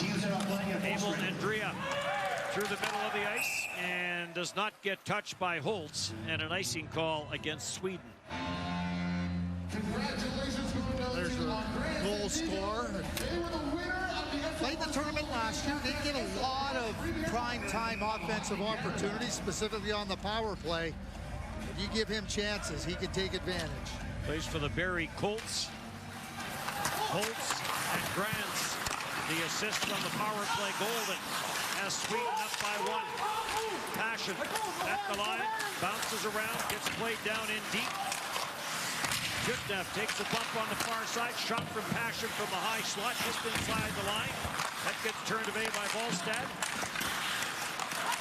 Abel Andrea through the middle of the ice and does not get touched by Holtz, and an icing call against Sweden. There's the goal scorer. Played the tournament last year. Didn't get a lot of prime time offensive opportunities, specifically on the power play. If you give him chances, he can take advantage. Plays for the Barrie Colts. Holtz and Grants, the assist from the power play. Golden has Sweden up by 1. Passion at the line, bounces around, gets played down in deep. Jutnev takes a bump on the far side. Shot from Passion from the high slot, just inside the line. That gets turned away by Volstad.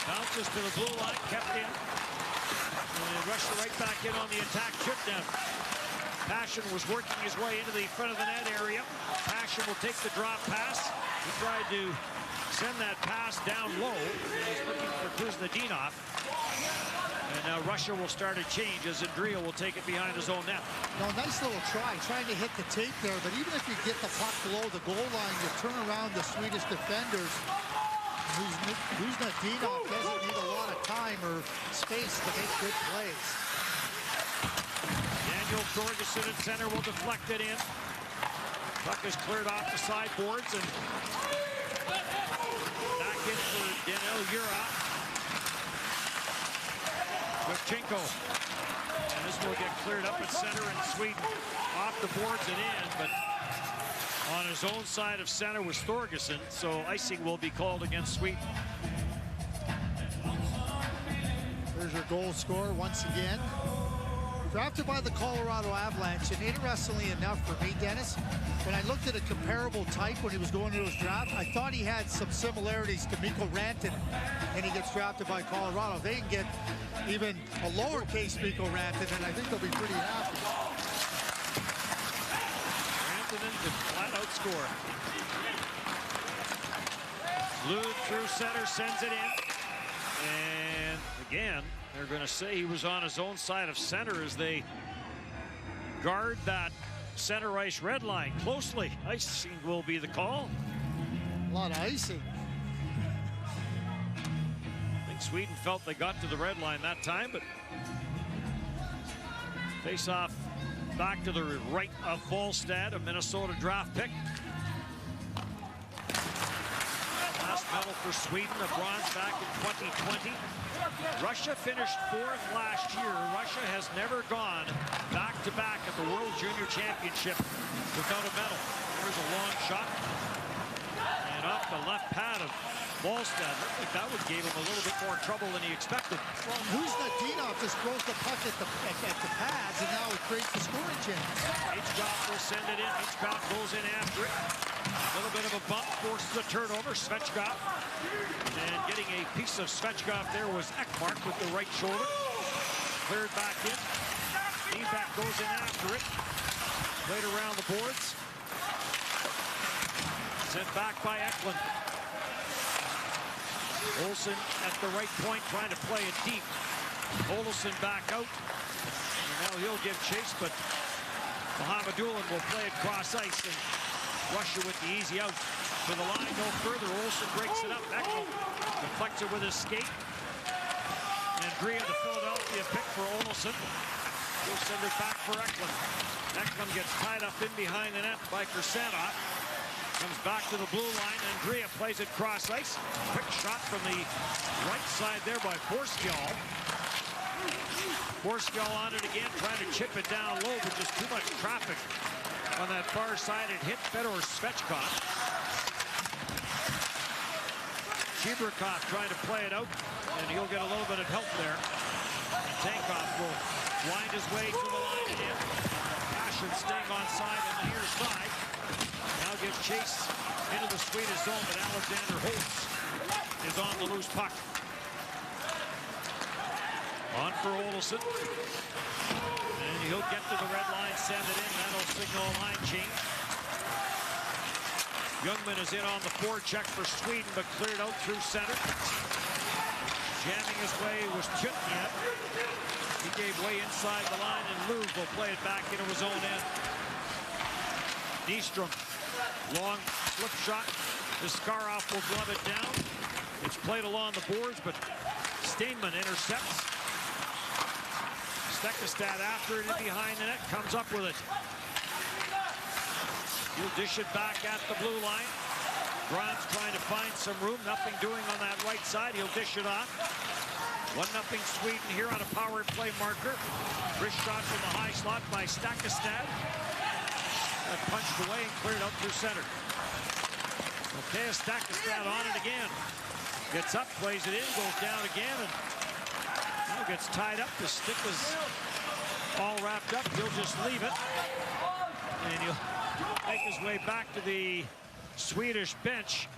Bounces to the blue line, kept in. And Russia right back in on the attack. Jutnev. Passion was working his way into the front of the net area. Passion will take the drop pass. He tried to send that pass down low. He's looking for Kuznetsov. And now Russia will start a change as Andrea will take it behind his own net. No, nice little try, trying to hit the tape there. But even if you get the puck below the goal line, you turn around the Swedish defenders. Kuznetsov doesn't need a lot of time or space to make good plays. Daniel Torgerson at center will deflect it in. Puck is cleared off the sideboards and back in for Daniel Ura. Shevchenko. And this will get cleared up at center, and Sweden off the boards and in, but on his own side of center was Thorgerson, so icing will be called against Sweden. There's your goal scorer once again. Drafted by the Colorado Avalanche, and interestingly enough for me, Dennis, when I looked at a comparable type when he was going into his draft, I thought he had some similarities to Mikko Rantanen, and he gets drafted by Colorado. If they can get even a lowercase Mikko Rantanen, I think they'll be pretty happy. Rantanen can flat out score. Lud through center, sends it in. And again, they're going to say he was on his own side of center as they guard that center ice red line closely. Icing will be the call. A lot of icing. I think Sweden felt they got to the red line that time, but face off back to the right of Volstad, a Minnesota draft pick. Last medal for Sweden, a bronze back in 2020. Russia finished 4th last year. Russia has never gone back-to-back at the World Junior Championship without a medal. There's a long shot. And off the left pad of Volstad. I think that would give him a little bit more trouble than he expected. Well, Kuznetsov just throws the puck at the pads, and now it creates the scoring chance. Hitchcock will send it in. Hitchcock goes in after it. A little bit of a bump, forces a turnover. Svechkov. And getting a piece of Svechkov there was Ekmark with the right shoulder. Cleared back in. Niebeck goes in after it. Played around the boards. Sent back by Eklund. Olsen at the right point, trying to play it deep. Olsen back out. And now he'll give chase, but Mohamedulin will play it cross ice, and Russia with the easy out. To the line, no further. Olsen breaks it up. Eklund deflects it with his skate. Andrea, the Philadelphia pick for Olsen. He'll send it back for Eklund. Eklund gets tied up in behind the net by Kursanov. Comes back to the blue line. Andrea plays it cross ice. Quick shot from the right side there by Forskjall. Forskjall on it again, trying to chip it down low, but just too much traffic on that far side. It hit Fedor Svechkov. Chibrikov trying to play it out, and he'll get a little bit of help there. And Tankov will wind his way to the line and in. Passion staying on side on the near side. Now gives chase into the Swedish zone, but Alexander Holtz is on the loose puck. On for Olsen. And he'll get to the red line, send it in. That'll signal a line change. Youngman is in on the forecheck for Sweden, but cleared out through center. Jamming his way was Jutnev. He gave way inside the line, and Lug will play it back into his own end. Nystrom, long slip shot. Askarov will glove it down. It's played along the boards, but Steinman intercepts. Stekestad after it in behind the net, comes up with it. He'll dish it back at the blue line. Braun's trying to find some room. Nothing doing on that right side. He'll dish it off. 1-0 Sweden here on a power play marker. Wrist shot from the high slot by Stekestad. That punched away and cleared out through center. Okay, Stekestad on it again. Gets up, plays it in, goes down again, and now gets tied up. The stick is all wrapped up. He'll just leave it. And he'll make his way back to the Swedish bench.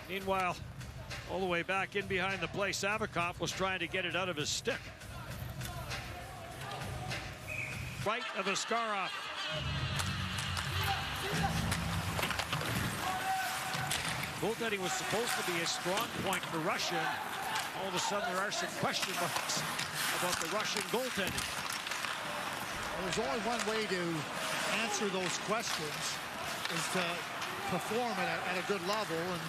Meanwhile, all the way back in behind the play, Savakov was trying to get it out of his stick. Right of Askarov. Goaltending was supposed to be a strong point for Russia. All of a sudden, there are some question marks about the Russian goaltending. There's only one way to answer those questions, is to perform at a good level. And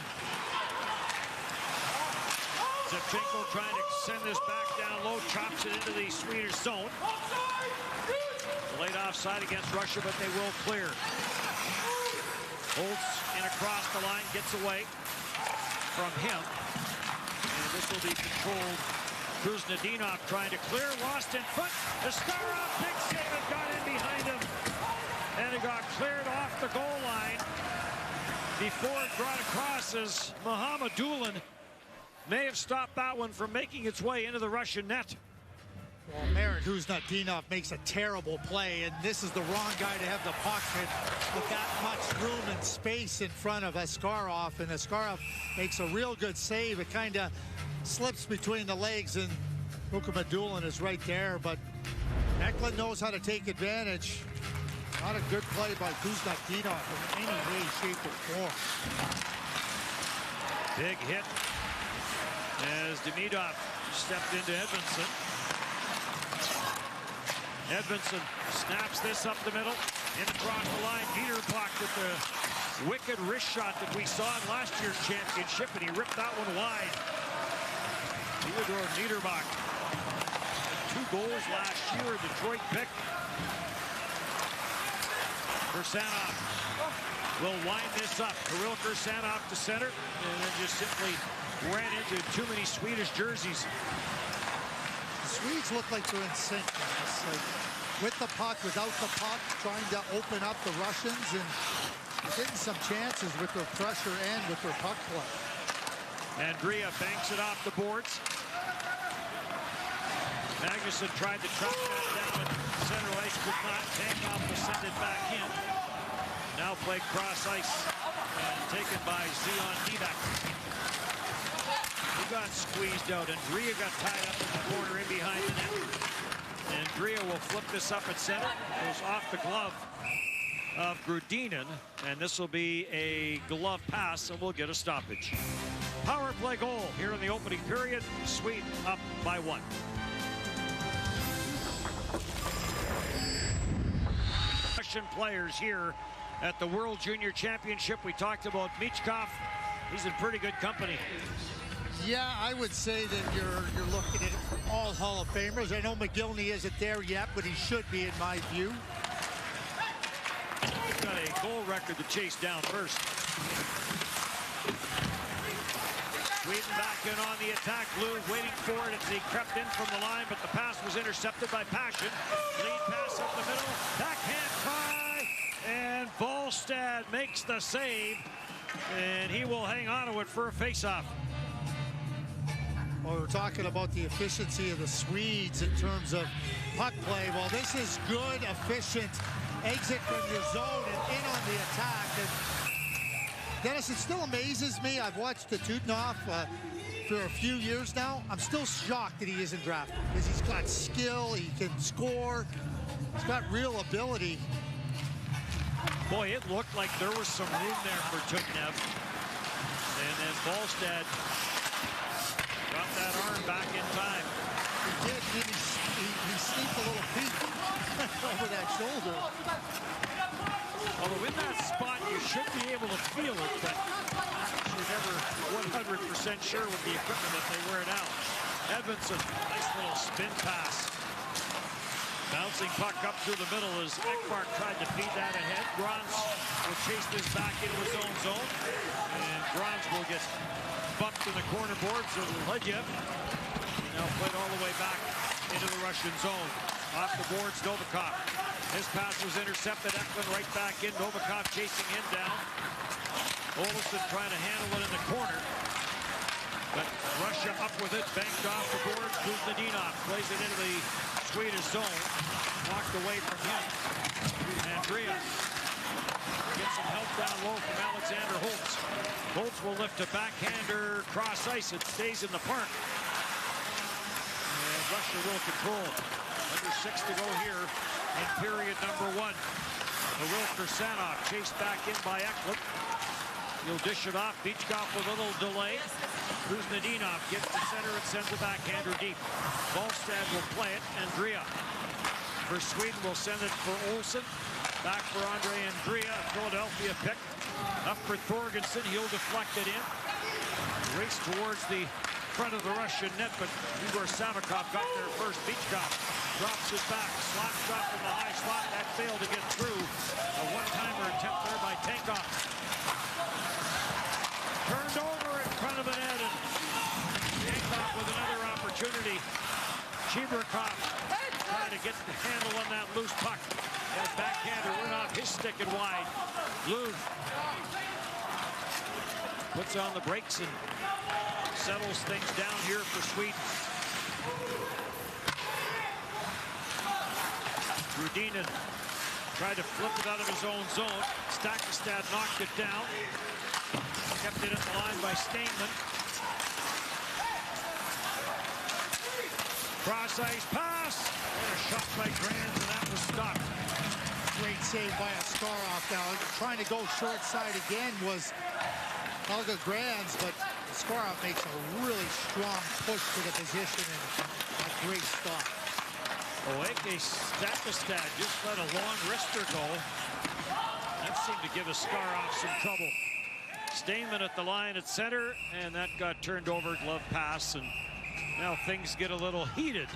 Zevchenko trying to send this back down low, chops it into the Swedish zone. Late offside against Russia, but they will clear. Holtz in across the line, gets away from him. And this will be controlled. Kuznetsov trying to clear, lost in front. Askarov, big save, it got in behind him. And it got cleared off the goal line before it brought across, as Muhammadulin may have stopped that one from making its way into the Russian net. Well, Marin Kuznetsov makes a terrible play, and this is the wrong guy to have the puck with that much room and space in front of Askarov, and Askarov makes a real good save. It kind of slips between the legs, and Muhammadulin is right there, but Eklund knows how to take advantage. Not a good play by Kuznetsov in any way, shape, or form. Big hit as Demidov stepped into Edvinsson. Edvinsson snaps this up the middle, in across the line. Niederbach with the wicked wrist shot that we saw in last year's championship, and he ripped that one wide. Theodor Niederbach, 2 goals last year, a Detroit pick. Kirsanov will wind this up. Kirill Kirsanov to center, and then just simply ran into too many Swedish jerseys. The Swedes look like they're in sync. Like with the puck, without the puck, trying to open up the Russians, and getting some chances with their pressure and with their puck play. Andrea banks it off the boards. Magnusson tried to track that down at center ice, could not. Tankoff will send it back in. Now played cross ice and taken by Zion Divak. He got squeezed out. Andrea got tied up in the corner in behind the net. Andrea will flip this up at center. Goes off the glove of Grudinin, and this will be a glove pass, and we'll get a stoppage. Power play goal here in the opening period. Sweden up by 1. Russian players here at the World Junior Championship. We talked about Michkov. He's in pretty good company. Yeah, I would say that you're looking at all Hall of Famers. I know McGillney isn't there yet, but he should be in my view. He's got a goal record to chase down first. Sweden back in on the attack. Blue waiting for it as he crept in from the line, but the pass was intercepted by Passion. Lead pass up the middle. Backhand try, and Volstad makes the save, and he will hang on to it for a faceoff. Well, we're talking about the efficiency of the Swedes in terms of puck play. Well, this is good, efficient exit from your zone and in on the attack. And Dennis, it still amazes me. I've watched the Tutenov for a few years now. I'm still shocked that he isn't drafted, because he's got skill, he can score, he's got real ability. Boy, it looked like there was some room there for Tutenev. And then Volstad got that arm back in time. He did. He sneaked a little peek over that shoulder. Although in that spot, you should be able to feel it, but you're never 100% sure with the equipment if they wear it out. Edmondson, nice little spin pass. Bouncing puck up through the middle as Ekmark tried to feed that ahead. Grans will chase this back into his own zone. And Grans will get bumped in the corner boards of Ledyev. Now played all the way back into the Russian zone. Off the boards, Novikov. His pass was intercepted. Eklund right back in. Novikov chasing him down. Olsson trying to handle it in the corner. But Russia up with it, banked off the boards. Kuznetsov plays it into the Swedish zone. Knocked away from him. Andrea gets some help down low from Alexander Holtz. Holtz will lift a backhander cross ice. It stays in the park. And Russia will control it. Under 6 to go here in period number 1. The Wilker Sanok chased back in by Eklund. He'll dish it off. Beachkoff with a little delay. Kuznetsov gets to center and sends a backhander deep. Wallstad will play it. Andrea for Sweden will send it for Olsson. Back for Andre Andrea. Philadelphia pick. Up for Thorgensen. He'll deflect it in. Race towards the front of the Russian net, but Igor Savakov got there first. Beachkoff drops it back. Slot shot from the high slot. That failed to get through. A one-timer attempt there by Tankov. Turned over in front of the net, and Tankov with another opportunity. Chibrikov trying to get the handle on that loose puck. That backhander went off his stick and wide. Lund puts on the brakes and settles things down here for Sweden. Rudinen tried to flip it out of his own zone. Stakestad knocked it down. Kept it at the line by Steinman. Cross ice pass. And a shot by Grans, and that was stopped. Great save by Askarov now. Trying to go short side again was Helga Grans, but Askarov makes a really strong push to the position and a great stop. Oeke Stakestad just let a long wrister go. That seemed to give Askarov some trouble. Steinman at the line at center, and that got turned over, glove pass, and now things get a little heated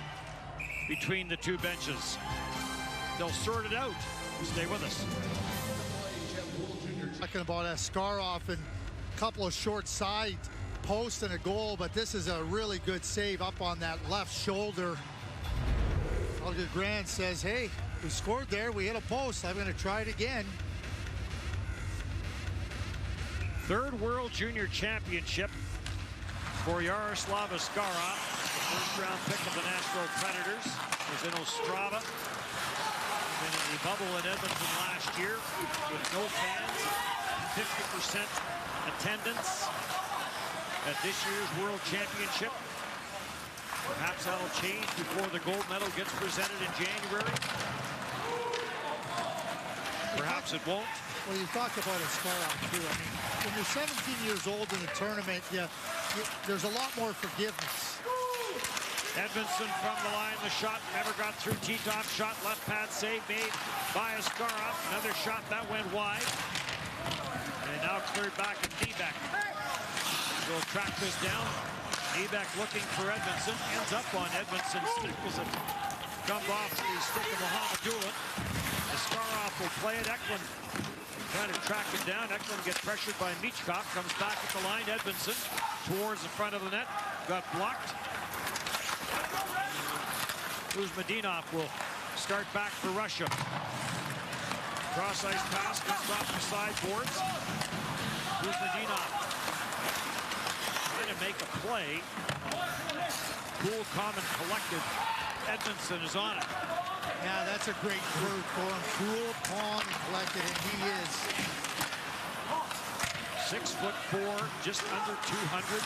between the two benches. They'll sort it out. Stay with us. Talking about Askarov and a couple of short side posts and a goal, but this is a really good save up on that left shoulder. Helga Grant says, hey, we scored there, we hit a post, I'm going to try it again. Third World Junior Championship for Yaroslav Askarov. The first-round pick of the Nashville Predators was in Ostrava. Been in the bubble in Edmonton last year with no fans, 50% attendance at this year's World Championship. Perhaps that'll change before the gold medal gets presented in January. Perhaps it won't. Well, you talk about Askarov too. I mean, when you're 17 years old in the tournament, there's a lot more forgiveness. Edmondson from the line, the shot never got through. T-top shot, left pad save made by Askarov. Another shot that went wide. And now cleared back at Niebeck. We'll track this down. Niebeck looking for Edmondson. Ends up on Edmondson's stick as it comes off the stick of Mohamedulin. Askarov will play it. Eklund trying to track it down. Eklund gets pressured by Michkov. Comes back at the line. Edmondson towards the front of the net. Got blocked. Kuznetsov will start back for Russia. Cross ice pass comes off the sideboards. Kuznetsov trying to make a play. Cool, calm, and collected. Edmondson is on it. Yeah, that's a great word for him. Cool, calm, and collected, and he is. 6'4", just under 200.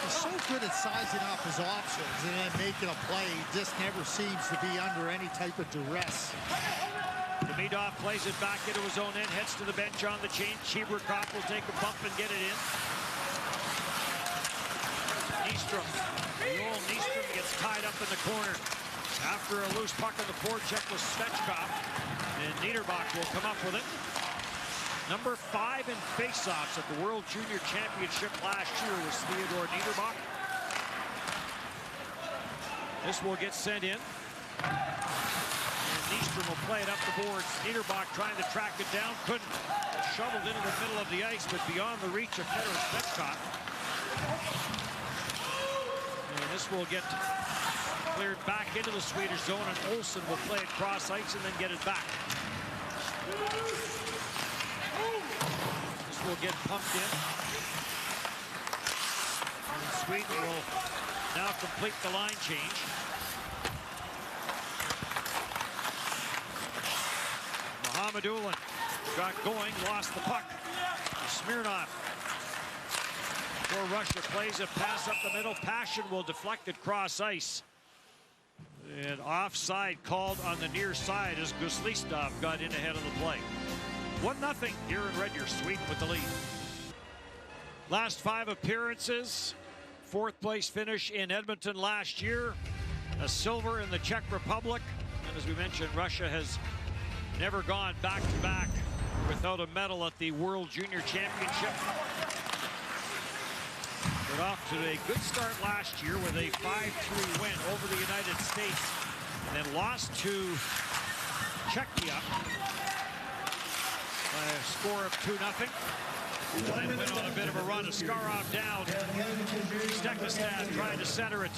He's so good at sizing up his options and then making a play. He just never seems to be under any type of duress. Demidov plays it back into his own end, heads to the bench on the change. Chibrikov will take a bump and get it in. Nystrom. Joel Nystrom gets tied up in the corner after a loose puck on the forecheck with Svechkov. And Niederbach will come up with it. Number 5 in faceoffs at the World Junior Championship last year was Theodore Niederbach. This will get sent in. And Nystrom will play it up the boards. Niederbach trying to track it down. Couldn't. Shoveled into the middle of the ice, but beyond the reach of Pettersson. And this will get cleared back into the Swedish zone, and Olsen will play it cross ice and then get it back. This will get pumped in. And Sweden will now complete the line change. Mohamedulin got going, lost the puck. Smirnov for Russia plays a pass up the middle. Passion will deflect it cross ice. And offside called on the near side as Guslistov got in ahead of the play. 1-0 here in Red Deer. Sweden with the lead. Last 5 appearances. 4th place finish in Edmonton last year. A silver in the Czech Republic. And as we mentioned, Russia has never gone back-to-back without a medal at the World Junior Championship. Got off to a good start last year with a 5-3 win over the United States, and then lost to Czechia by a score of 2-0. Then went on a bit of a run. Askarov down. Stekestad trying to center it.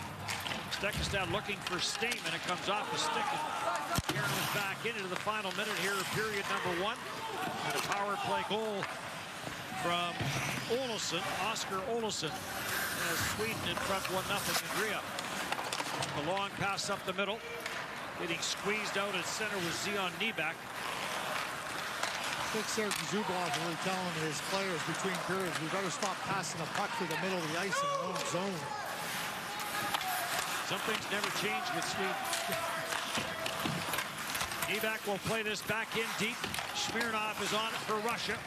Stekestad looking for steam, and it comes off the stick. And Kieran is back into the final minute here of period number 1. And a power play goal from Olsson, Oscar Olsson, as Sweden in front 1-0 in Riga. The long pass up the middle, getting squeezed out at center with Zion Nieback. I think Sergei Zubov really telling his players between periods, we better stop passing the puck to the middle of the ice in our own zone. Some things never change with Sweden. Nieback will play this back in deep. Smirnov is on it for Russia.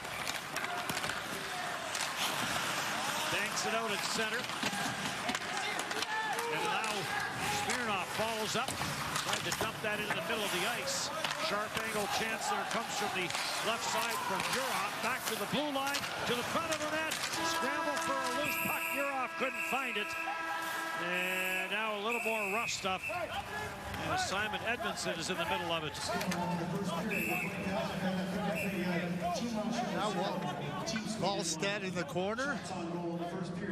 Banks it out at center. And now Smirnov follows up. Trying to dump that into the middle of the ice. Sharp angle chance there comes from the left side from Yurov. Back to the blue line, to the front of the net. Scramble for a loose puck. Yurov couldn't find it. And now a little more rough stuff. And Simon Edmondson is in the middle of it. Now Wallstedt in the corner.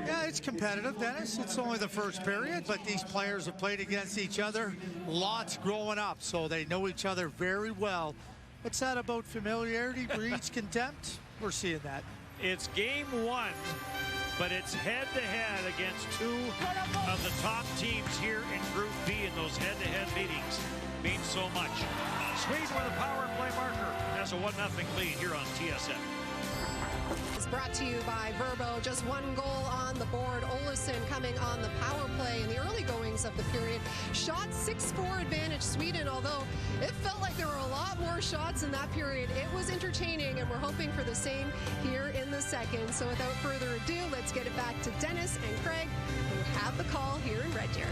Yeah, it's competitive, Dennis. It's only the first period, but these players have played against each other lots growing up, so they know each other very well. What's that about familiarity breeds contempt? We're seeing that. It's game 1. But it's head-to-head against 2 of the top teams here in Group B, and those head-to-head meetings mean so much. Sweden with a power play marker has a 1-0 lead here on TSN. It's brought to you by Verbo. Just 1 goal on the board. Olsson coming on the power play in the early goings of the period. Shot 6-4 advantage Sweden, although it felt like there were a lot more shots in that period. It was entertaining, and we're hoping for the same here in the second. So without further ado, let's get it back to Dennis and Craig, who have the call here in Red Deer.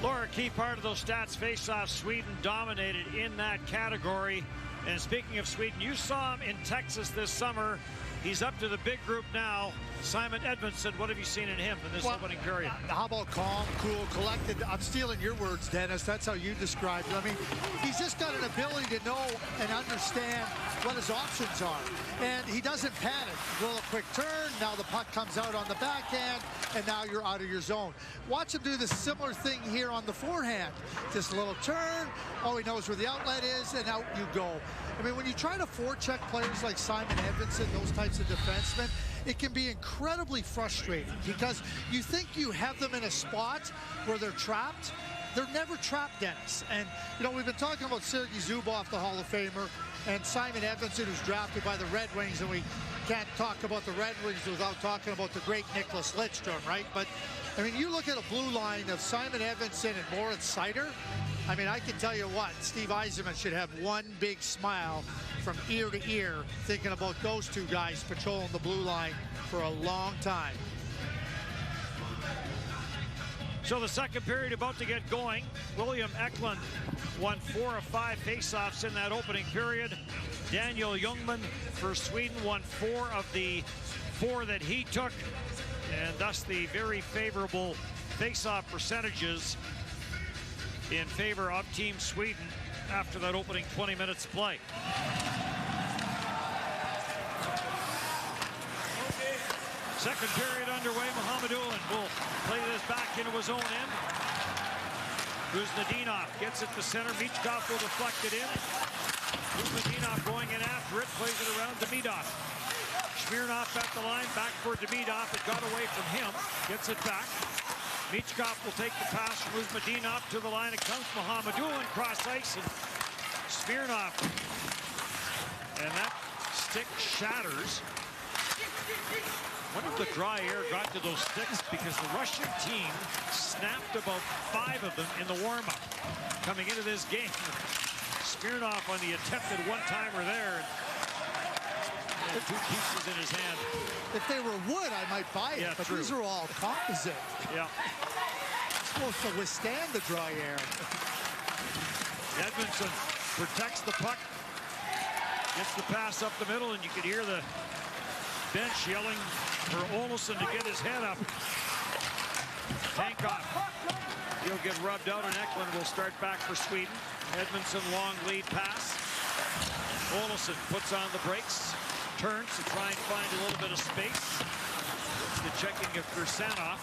Laura, key part of those stats, face-off, Sweden dominated in that category. And speaking of Sweden, you saw him in Texas this summer. He's up to the big group now. Simon Edmondson, what have you seen in him in this opening period? How about calm, cool, collected? I'm stealing your words, Dennis. That's how you described it. I mean, he's just got an ability to know and understand what his options are. And he doesn't panic. Roll a quick turn, now the puck comes out on the backhand, and now you're out of your zone. Watch him do the similar thing here on the forehand. Just a little turn, oh, he knows where the outlet is, and out you go. I mean, when you try to forecheck players like Simon Edmondson, those types of defensemen, it can be incredibly frustrating because you think you have them in a spot where they're trapped. They're never trapped, Dennis. And, you know, we've been talking about Sergei Zubov, the Hall of Famer, and Simon Edmondson, who's drafted by the Red Wings, and we can't talk about the Red Wings without talking about the great Nicholas Lidstrom, right? But, I mean, you look at a blue line of Simon Edmondson and Moritz Seider. I mean, I can tell you what, Steve Yzerman should have one big smile from ear to ear thinking about those two guys patrolling the blue line for a long time. So the second period about to get going. William Eklund won 4 of 5 faceoffs in that opening period. Daniel Ljungman for Sweden won 4 of the 4 that he took, and thus the very favorable faceoff percentages in favor of Team Sweden after that opening 20 minutes play. Second period underway. Mohamedulin will play this back into his own end. Rusnadinov gets it to center. Michkov will deflect it in. Rusnadinov going in after it, plays it around Demidov. Smirnov at the line, back for Demidov. It got away from him, gets it back. Michkov will take the pass from Rusnadinov to the line. It comes Mohamedulin cross ice, and Smirnov. And that stick shatters. One of the dry air got to those sticks because the Russian team snapped about 5 of them in the warm-up coming into this game. Smirnov on the attempted one-timer there. And 2 pieces in his hand. If they were wood, I might buy it, but these are all composite. Yeah. It's supposed to withstand the dry air. Edmondson protects the puck. Gets the pass up the middle, and you can hear the bench yelling for Olsson to get his head up. Tankov. He'll get rubbed out, and Eklund will start back for Sweden. Edmondson long lead pass. Olsson puts on the brakes, turns to try and find a little bit of space. The checking of Kursanov.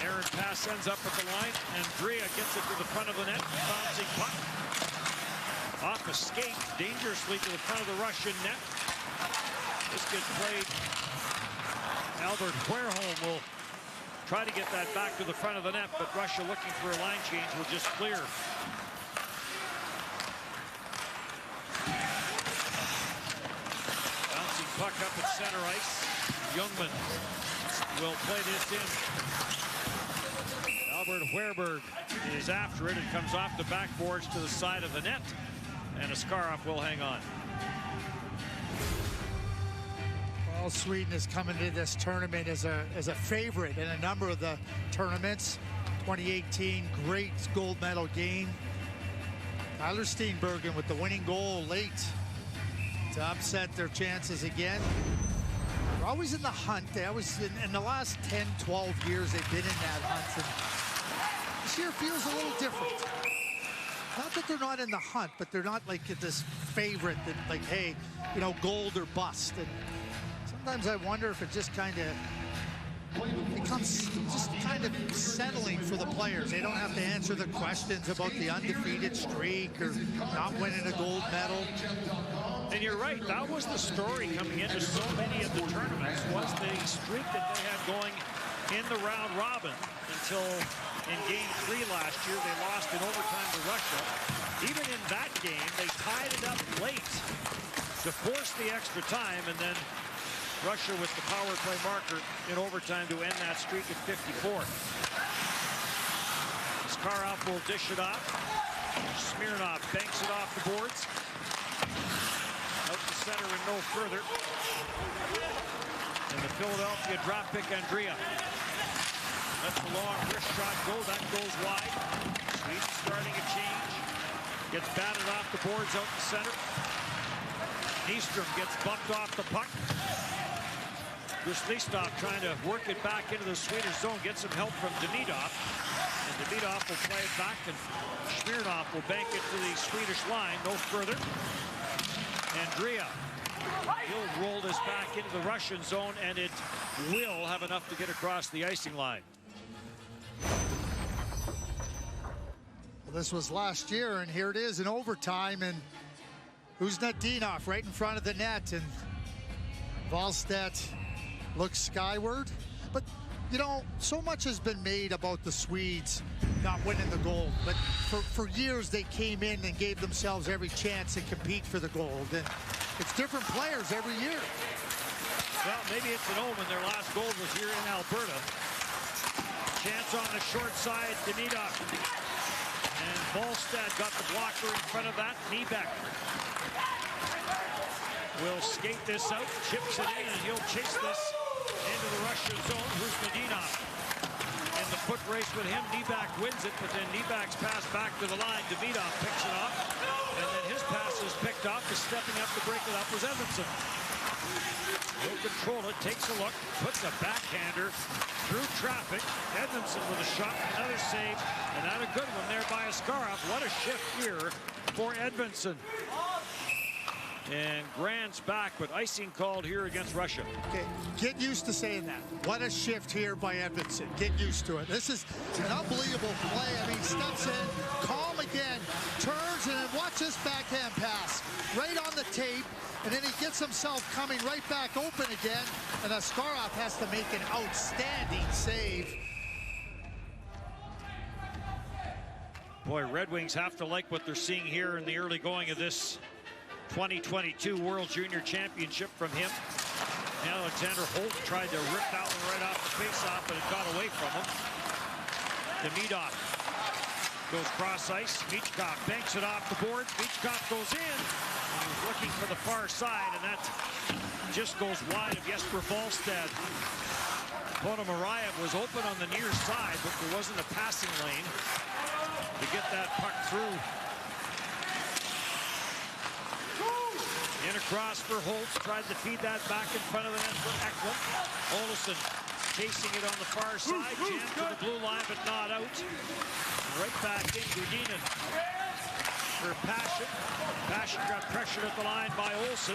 Aaron pass ends up at the line, and Drea gets it to the front of the net. Bouncing puck. Off a skate, dangerously to the front of the Russian net. This gets played. Albert Huerholm will try to get that back to the front of the net, but Russia, looking for a line change, will just clear. Bouncing puck up at center ice. Ljungman will play this in. Albert Huerberg is after it. It comes off the backboards to the side of the net, and Askarov will hang on. Well, Sweden is coming to this tournament as a favorite in a number of the tournaments. 2018, great gold medal game. Tyler Steenbergen with the winning goal late to upset their chances again. They're always in the hunt. They always, in the last 10, 12 years, they've been in that hunt. And this year feels a little different. Not that they're not in the hunt, but they're not like this favorite that, like, hey, you know, gold or bust. And sometimes I wonder if it just kind of becomes just kind of settling for the players. They don't have to answer the questions about the undefeated streak or not winning a gold medal. And you're right, that was the story coming into so many of the tournaments, was the streak that they had going in the round robin until in game 3 last year they lost in overtime to Russia. Even in that game, they tied it up late to force the extra time, and then Russia with the power play marker in overtime to end that streak at 54. Askarov will dish it off. Smirnov banks it off the boards. Out to center and no further. And the Philadelphia drop pick Andrea. That's the long wrist shot go. That goes wide. Sweden starting a change. Gets batted off the boards out to center. Nystrom gets bumped off the puck. Listov trying to work it back into the Swedish zone. Gets some help from Demidov. And Demidov will play it back, and Smirnov will bank it to the Swedish line. No further. Andrea. He'll roll this back into the Russian zone, and it will have enough to get across the icing line. Well, this was last year, and here it is in overtime, and Rusnadinov right in front of the net, and Wallstedt looks skyward. But, you know, so much has been made about the Swedes not winning the gold, but for years they came in and gave themselves every chance to compete for the gold, and it's different players every year. Well, maybe it's an omen. Their last gold was here in Alberta. Chance on the short side, Demidov. And Wallstedt got the blocker in front of that. Niebeck will skate this out, chips it in, and he'll chase this into the Russian zone. Rusnadinov in the foot race with him. Nieback wins it, but then Nieback's pass back to the line. Demidov picks it up, and then his pass is picked off. Is stepping up to break it up was Edmondson. He'll control it, takes a look, puts a backhander through traffic. Edmondson with a shot, another save, and not a good one there by Askarov. What a shift here for Edmondson. And Grant's back, but icing called here against Russia. Okay, get used to saying that. What a shift here by Edmondson. Get used to it. This is an unbelievable play. I mean, steps in, calm again, turns, and then watch this backhand pass. Right on the tape, and then he gets himself coming right back open again, and Askarov has to make an outstanding save. Boy, Red Wings have to like what they're seeing here in the early going of this 2022 World Junior Championship from him. Alexander Holt tried to rip that one right off the faceoff, but it got away from him. Demidov goes cross ice. Michkov banks it off the board. Michkov goes in. And he's looking for the far side, and that just goes wide of Jesper Falstad. Ponomarayev was open on the near side, but there wasn't a passing lane to get that puck through. In across for Holtz, tried to feed that back in front of the net for Eklund. Olsson chasing it on the far side, jammed to the blue line, but not out. Right back in, Gudinin for Passion. Passion got pressured at the line by Olsson.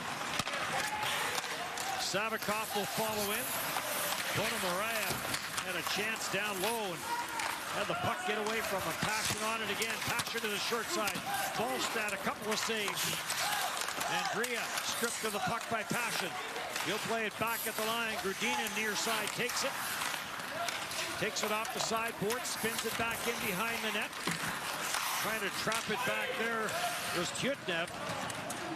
Savikov will follow in. Ponomarayev had a chance down low and had the puck get away from him. Passion on it again. Passion to the short side. Falstad, a couple of saves. Andrea stripped of the puck by Passion. He'll play it back at the line. Grudinin near side takes it. Takes it off the sideboard, spins it back in behind the net. Trying to trap it back there was Tyutnev,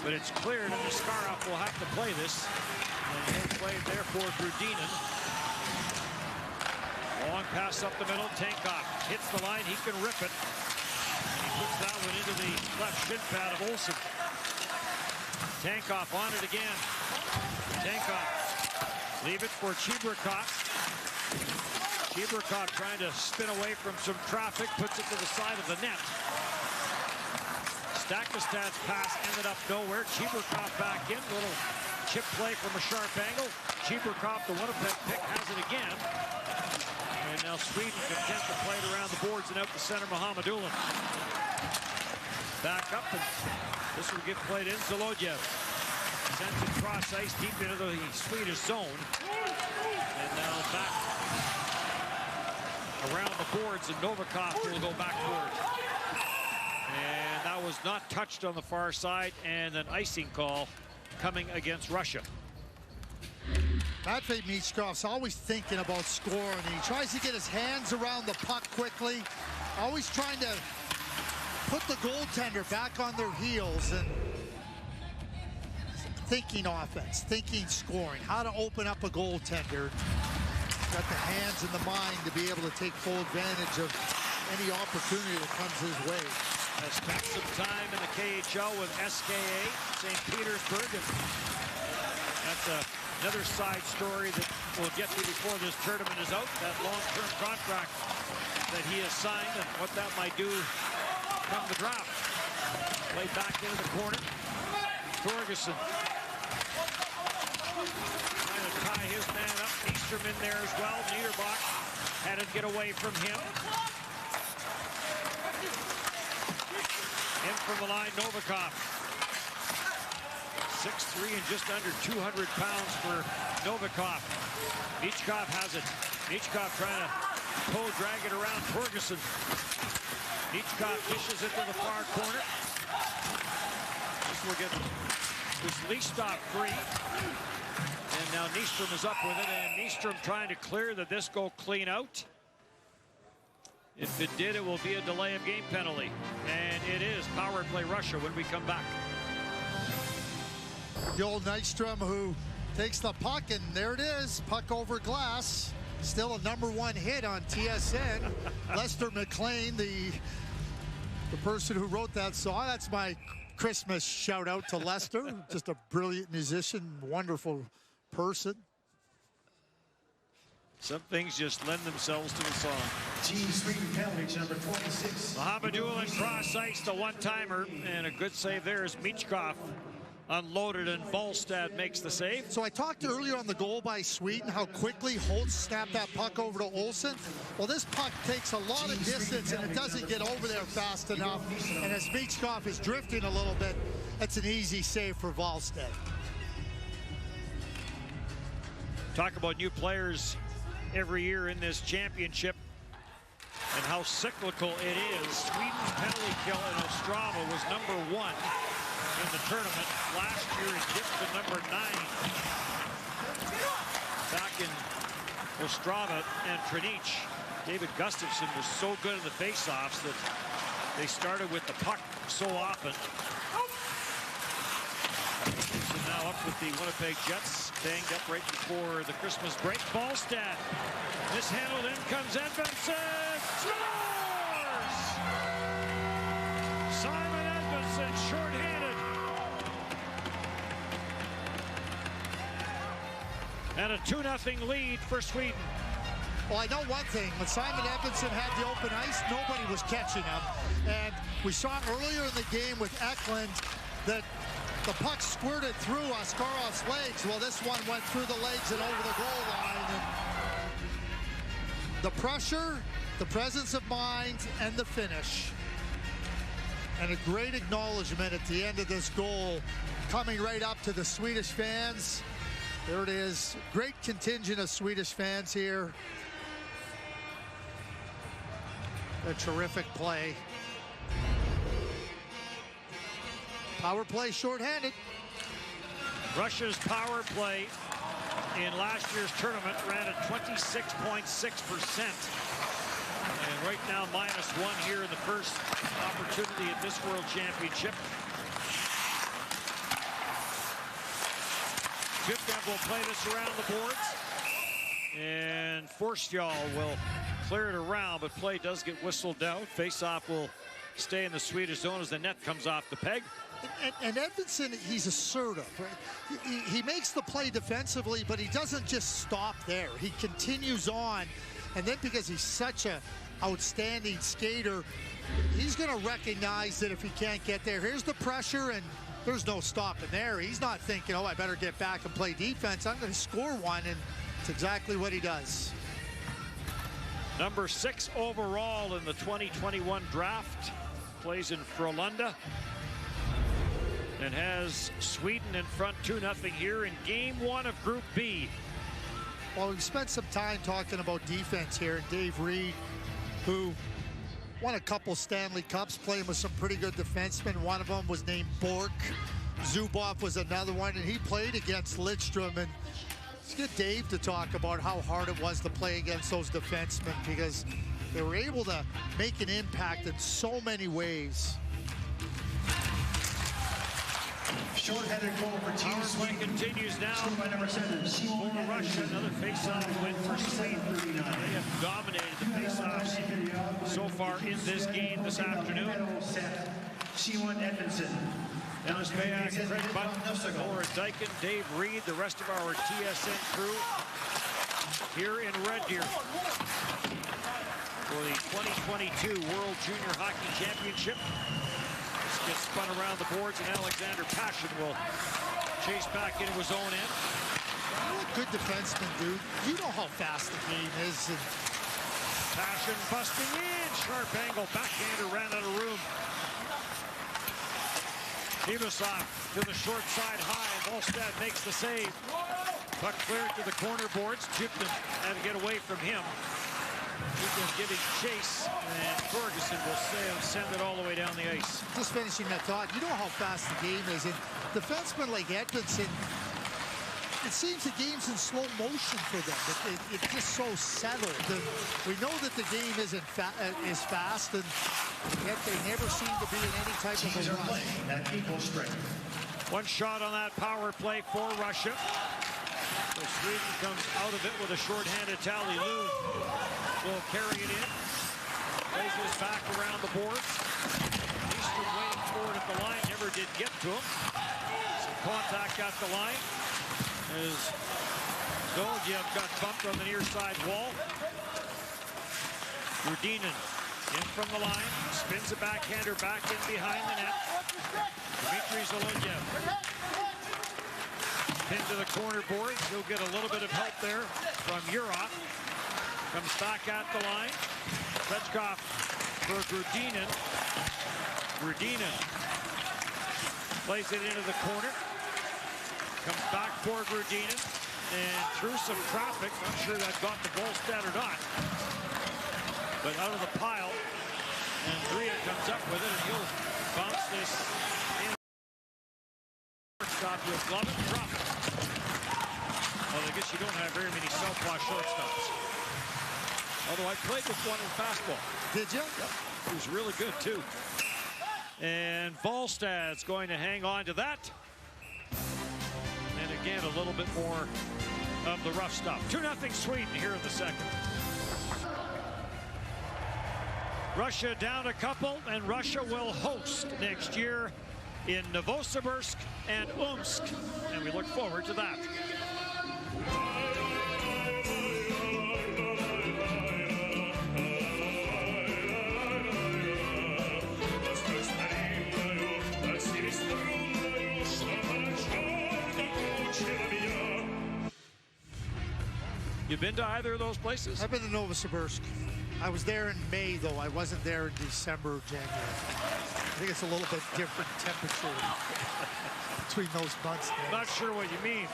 but it's cleared, and Askarov will have to play this. And he'll play it there for Grudinin. Long pass up the middle. Tankov hits the line. He can rip it. He puts that one into the left shin pad of Olsson. Tankov on it again. Tankov. Leave it for Chibrikov. Chibrikov trying to spin away from some traffic. Puts it to the side of the net. Stakastad's pass ended up nowhere. Chibrikov back in. Little chip play from a sharp angle. Chibrikov, the Winnipeg pick, has it again. And now Sweden content to play it around the boards and out to center Mohamedulin. Back up, and this will get played in. Zolodyev sends it cross ice deep into the Swedish zone. And now back around the boards, and Novikov will go back forward. And that was not touched on the far side, and an icing call coming against Russia. Matvei Michkov's always thinking about scoring. He tries to get his hands around the puck quickly, always trying to put the goaltender back on their heels, and thinking offense, thinking scoring, how to open up a goaltender. Got the hands and the mind to be able to take full advantage of any opportunity that comes his way. Has spent some time in the KHL with SKA, St. Petersburg, and that's another side story that we'll get to before this tournament is out. That long-term contract that he has signed and what that might do come the draft. Play back into the corner. Torgerson trying to tie his man up. Eastrom in there as well. Niederbach had to get away from him. In from the line, Novikov. 6'3" and just under 200 pounds for Novikov. Michkov has it. Michkov trying to drag it around Torgerson. Michkov dishes it to the far corner. This will get Listov free. And now Nystrom is up with it, and Nystrom trying to clear the disco clean out. If it did, it will be a delay of game penalty. And it is power play Russia when we come back. The old Nystrom who takes the puck, and there it is, puck over glass. Still a #1 hit on TSN. Lester McLean, the person who wrote that song. That's my Christmas shout out to Lester. Just a brilliant musician, wonderful person. Some things just lend themselves to the song. Team Sweden penalty number 26. Mohamedoulen cross ice, the one-timer, and a good save there as Michkov unloaded and Volstad makes the save. So I talked earlier on the goal by Sweden how quickly Holtz snapped that puck over to Olsen. Well, this puck takes a lot of distance and it doesn't get over there fast enough. And as Michkov is drifting a little bit, that's an easy save for Volstad. Talk about new players every year in this championship and how cyclical it is. Sweden's penalty kill in Ostrava was #1 in the tournament. Last year it dipped to #9. Back in Ostrava and Trinich, David Gustafsson was so good in the faceoffs that they started with the puck so often. So now up with the Winnipeg Jets, banged up right before the Christmas break. Volstad mishandled, in comes Edvinsson, scores! Simon Edvinsson, shorthanded. And a 2-0 lead for Sweden. Well, I know one thing. When Simon Edvinsson had the open ice, nobody was catching him. And we saw earlier in the game with Eklund that the puck squirted through Askarov's legs. Well, this one went through the legs and over the goal line. And the pressure, the presence of mind, and the finish. And a great acknowledgement at the end of this goal, coming right up to the Swedish fans. There it is. Great contingent of Swedish fans here. A terrific play. Power play shorthanded. Russia's power play in last year's tournament ran at 26.6%. And right now, -1 here in the first opportunity at this World Championship. Juknev will play this around the boards. And Forsfjall will clear it around, but play does get whistled out. Face-off will stay in the Swedish zone as the net comes off the peg. And Edvinsson, he's assertive. Right? He makes the play defensively, but he doesn't just stop there. He continues on. And then because he's such an outstanding skater, he's going to recognize that if he can't get there, here's the pressure, and there's no stopping there. He's not thinking, oh, I better get back and play defense. I'm going to score one, and it's exactly what he does. Number 6 overall in the 2021 draft. Plays in Frölunda. And has Sweden in front 2-0 here in game 1 of Group B. Well, we've spent some time talking about defense here. Dave Reed, who won a couple Stanley Cups, playing with some pretty good defensemen. One of them was named Bork. Zubov was another one, and he played against Lidstrom. And let's get Dave to talk about how hard it was to play against those defensemen, because they were able to make an impact in so many ways. Short-handed goal for Team Sweden. Continues now by number 7, for Russia. Another face-off win for Sweden. They have dominated the face-offs so far in this game this afternoon. Simon Edvinsson. Dennis Bayak, Craig Button, Laura Dyken, Dave Reed, the rest of our TSN crew here in Red Deer for the 2022 World Junior Hockey Championship. Gets spun around the boards, and Alexander Pashin will chase back into his own end. You're a good defenseman, dude. You know how fast the game is. And Pashin busting in. Sharp angle. Backhander ran out of room. Imusov to the short side high. Volstad makes the save. Puck cleared to the corner boards. Juknev had to get away from him. Juknev giving chase, and Torgerson will send it all the way down the ice. Just finishing that thought, you know how fast the game is. And defensemen like Edvinsson, it seems the game's in slow motion for them. It's just so settled. And we know that the game is fast, and yet they never seem to be in any type of a rush. At equal strength. One shot on that power play for Russia. So Sweden comes out of it with a shorthanded tally. Lou will carry it in. Plays his back around the boards. Eastern waiting for it at the line. Never did get to him. Some contact at the line. As Doljev got bumped on the near side wall. Rudinin in from the line, spins a backhander back in behind the net. Dmitry Zolodyev pinned to the corner boards. He'll get a little bit of help there from Urov. Comes back at the line. Svechkov for Rudinin. Rudinin plays it into the corner. Comes back for Rudinin. And through some traffic, not sure that got the Volstad or not. But out of the pile, and Drea comes up with it, and he'll bounce this in. Shortstop, he'll glove it, drop it. Well, I guess you don't have very many southpaw shortstops. Although I played with one in fastball. Did you? Yep. He was really good, too. And Volstad's going to hang on to that. And again, a little bit more of the rough stuff. 2-0 Sweden here in the second. Russia down a couple, and Russia will host next year in Novosibirsk and Omsk, and we look forward to that. You been to either of those places? I've been to Novosibirsk. I was there in May, though. I wasn't there in December or January. I think it's a little bit different temperature between those months. Not sure what you mean.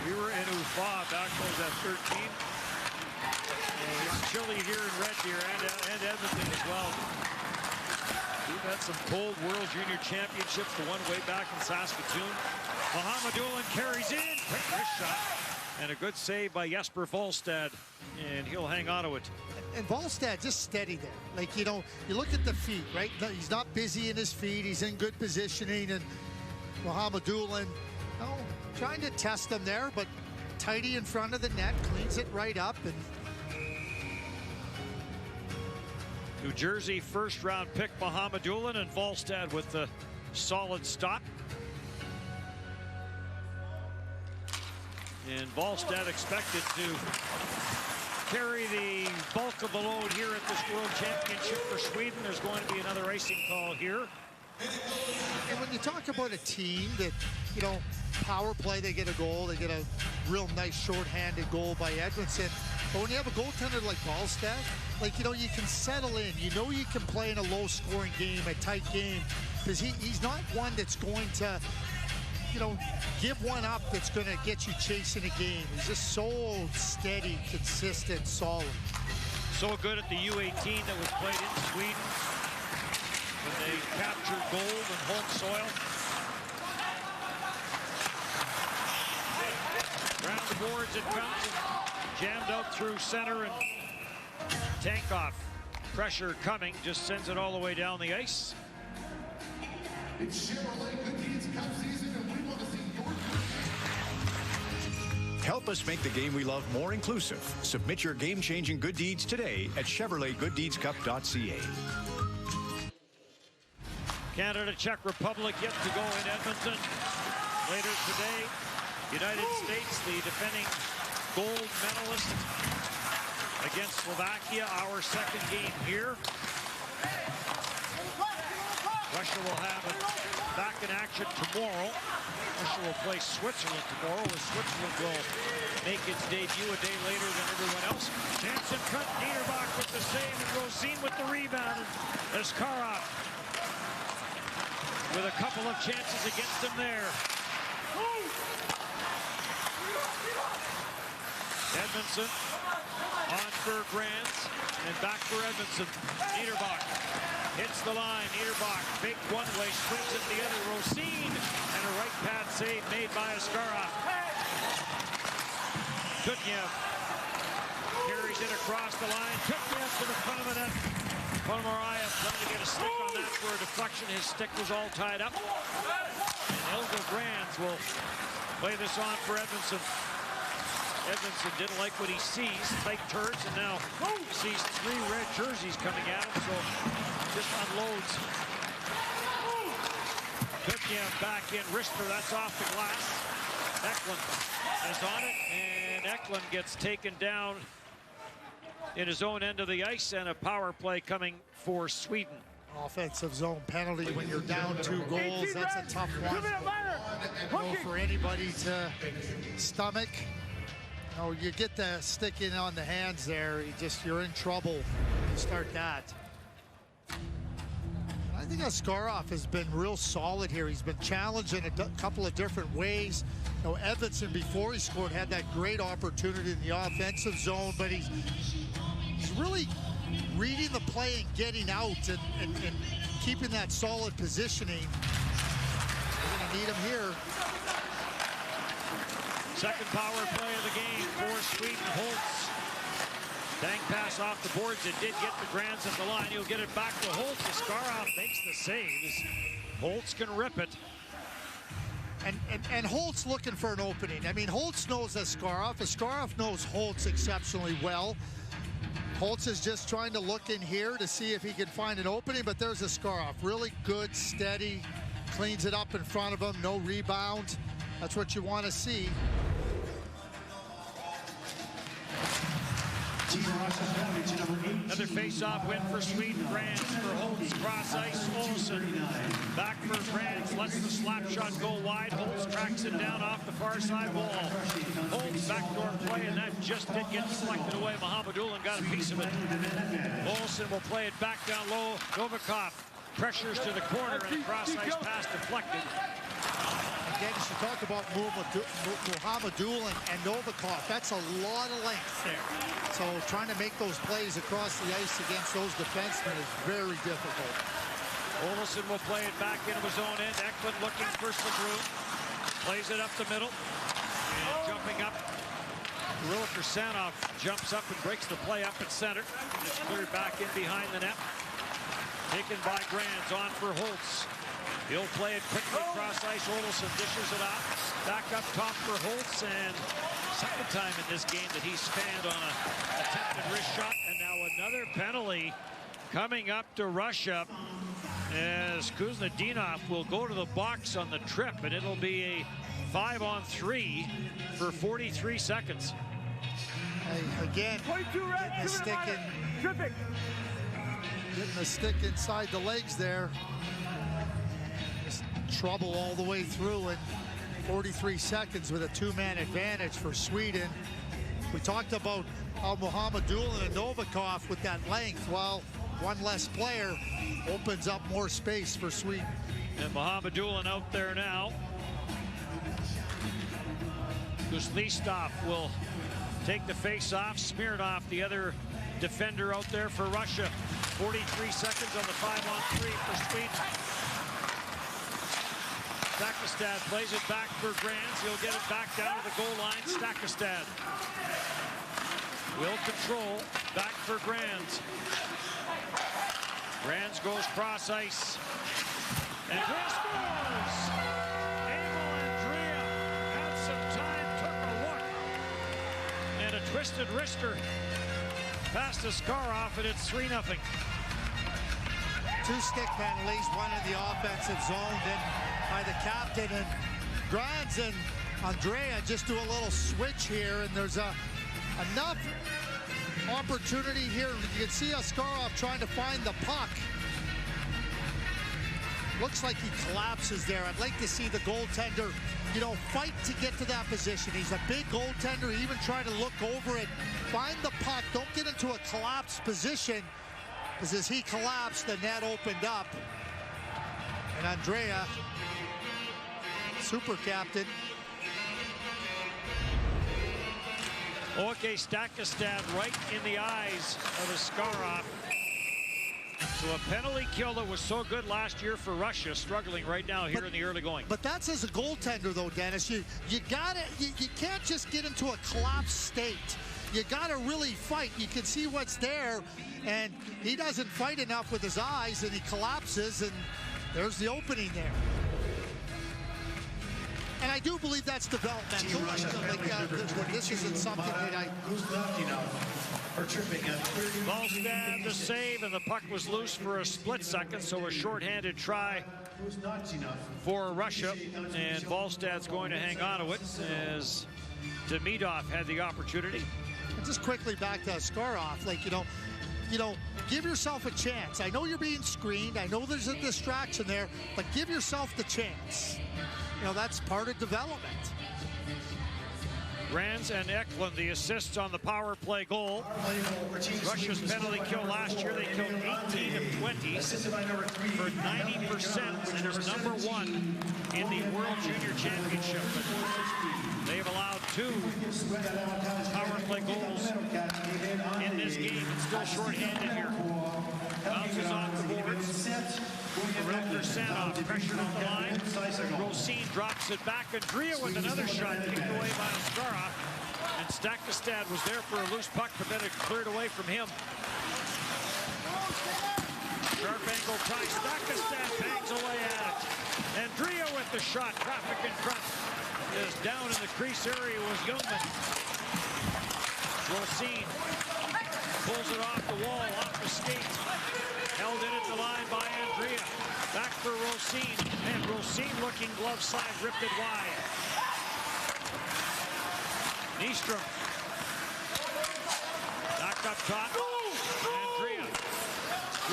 We were in Ufa back when I was at 13. And it's chilly here in Red Deer and Edmonton as well. We've had some cold World Junior Championships, the one way back in Saskatoon. Mohamedulin carries in, quick wrist shot, and a good save by Jesper Volstad, and he'll hang on to it. And Volstad just steady there. Like, you know, you look at the feet, right? He's not busy in his feet. He's in good positioning, and Mohamedulin, trying to test him there, but tidy in front of the net, cleans it right up. And New Jersey first-round pick Mohamedulin, and Volstad with the solid stop. And Volstad expected to carry the bulk of the load here at this World Championship for Sweden. There's going to be another icing call here. And when you talk about a team that, you know, power play, they get a goal, they get a real nice short-handed goal by Edmondson. But when you have a goaltender like Volstad, like, you know, you can settle in. You know you can play in a low-scoring game, a tight game, because he's not one that's going to, you know, give one up that's going to get you chasing a game. He's just so steady, consistent, solid. So good at the U18 that was played in Sweden when they captured gold and home soil. Around the boards it comes, and jammed out through center, and Tankov, pressure coming, just sends it all the way down the ice. It's Chevrolet Good Deeds Cup season, and we want to see your... Help us make the game we love more inclusive. Submit your game-changing good deeds today at ChevroletGoodDeedsCup.ca. Canada, Czech Republic yet to go in Edmonton. Later today, United States, the defending gold medalist, against Slovakia, our second game here. Russia will have it back in action tomorrow. Russia will play Switzerland tomorrow, as Switzerland will make its debut a day later than everyone else. Jansen cut, Niederbach with the save, and Rosine with the rebound, and Askarov with a couple of chances against him there. Edmondson on for Grants, and back for Edmondson. Niederbach hits the line. Niederbach, big one-way, swings it the other. Rosine, and a right pad save made by Askarov. Tutnev carries it across the line. Tutnev to the front of the net. Ponomarev trying to get a stick on that for a deflection. His stick was all tied up. And Helga Grands will play this on for Edmondson. Edmondson didn't like what he sees, tight turns, and now sees 3 red jerseys coming at him, so just unloads. Tutnev back in, Rister, that's off the glass. Eklund is on it, and Eklund gets taken down in his own end of the ice, and a power play coming for Sweden. Offensive zone penalty when you're down 2 goals. That's a tough one for anybody to stomach. You know, you get the stick in on the hands there, you're in trouble when you start that. I think Askarov has been real solid here. He's been challenged in a couple of different ways. You know, Edvinsson, before he scored, had that great opportunity in the offensive zone, but he's really reading the play and getting out and keeping that solid positioning. We're going to need him here. Second power play of the game for Sweden. Holtz. Bang pass off the boards. It did get the Grands at the line. He'll get it back to Holtz. Askarov makes the saves. Holtz can rip it. And Holtz looking for an opening. I mean, Holtz knows Askarov. Askarov knows Holtz exceptionally well. Holtz is just trying to look in here to see if he can find an opening, but there's Askarov. Really good, steady, cleans it up in front of him, no rebound. That's what you want to see. Another face-off win for Sweden. Grands for Holtz. Cross ice. Olsson back for Grands. Lets the slap shot go wide. Holtz tracks it down off the far side wall. Holtz backdoor play, and that just did get deflected away. Mohamedulin got a piece of it. Olsson will play it back down low. Novikov pressures to the corner, and a cross ice pass deflected. Again, you talk about Mohamedulin and Novikov. That's a lot of length there. So trying to make those plays across the ice against those defensemen is very difficult. Olsson will play it back into his own end. Eklund looking for some room. Plays it up the middle. And jumping up. Kirill Kirsanov jumps up and breaks the play up at center. It's cleared back in behind the net. Taken by Grands, on for Holtz. He'll play it quickly across ice. Olsson dishes it out. Back up top for Holtz, and second time in this game that he's fanned on an attempted wrist shot. And now another penalty coming up to Russia, as Kuznetsov will go to the box on the trip, and it'll be a 5-on-3 for 43 seconds. Hey, again, getting the stick inside the legs there. Just trouble all the way through, and 43 seconds with a 2-man advantage for Sweden. We talked about how Mohamedulin and Novikov with that length, well, one less player opens up more space for Sweden. And Mohamedulin out there now. Kuznetsov will take the face-off. Smirnov, the other defender out there for Russia. 43 seconds on the 5-on-3 for Sweden. Stakastad plays it back for Grands. He'll get it back down to the goal line. Stakastad will control. Back for Grands. Grands goes cross ice. And Grands scores! Emil Andrea had some time, took a look. And a twisted wrister past Askarov, and it's 3-0. 2 stick penalties, one in the offensive zone, then by the captain, and Grands and Andrea just do a little switch here, and there's enough opportunity here. You can see Askarov trying to find the puck. Looks like he collapses there. I'd like to see the goaltender, you know, fight to get to that position. He's a big goaltender. Even try to look over it, find the puck, don't get into a collapsed position, because as he collapsed, the net opened up. And Andrea, super captain. Okay, Stakastad right in the eyes of Askarov. So a penalty kill that was so good last year for Russia, struggling right now here in the early going. But that's as a goaltender, though, Dennis. You can't just get into a collapsed state. You got to really fight. You can see what's there, and he doesn't fight enough with his eyes, and he collapses, and there's the opening there. And I do believe that's developmental. This isn't something that I... Ballstad the save, and the puck was loose for a split second, so a shorthanded try was not enough. for Russia, and Volstad's going to hang on to it as Demidov had the opportunity. And just quickly back to Askarov, like, you know, give yourself a chance. I know you're being screened. I know there's a distraction there, but give yourself the chance. You know, that's part of development. Rans and Eklund, the assists on the power play goal. Russia's penalty kill last year, they killed 18 of 20 for 90%, which was #1 in the World Junior Championship. But they've allowed 2 power play goals in this game. It's still shorthanded here. Bounces off the boards. Rusko-Švédsko pressured on the line. Rosine drops it back. Andrea with another shot kicked away by Askarov. And Stakastad was there for a loose puck, but then it cleared away from him. Sharp angle try. Stakastad bangs away at it. Andrea with the shot. Traffic in front. Is down in the crease area was Youngman. Rosine pulls it off the wall, off the skate. Held in at the line by Andrea. Back for Rosine. And Rosine looking glove side, ripped it wide. Nystrom. Knocked up top. Andrea.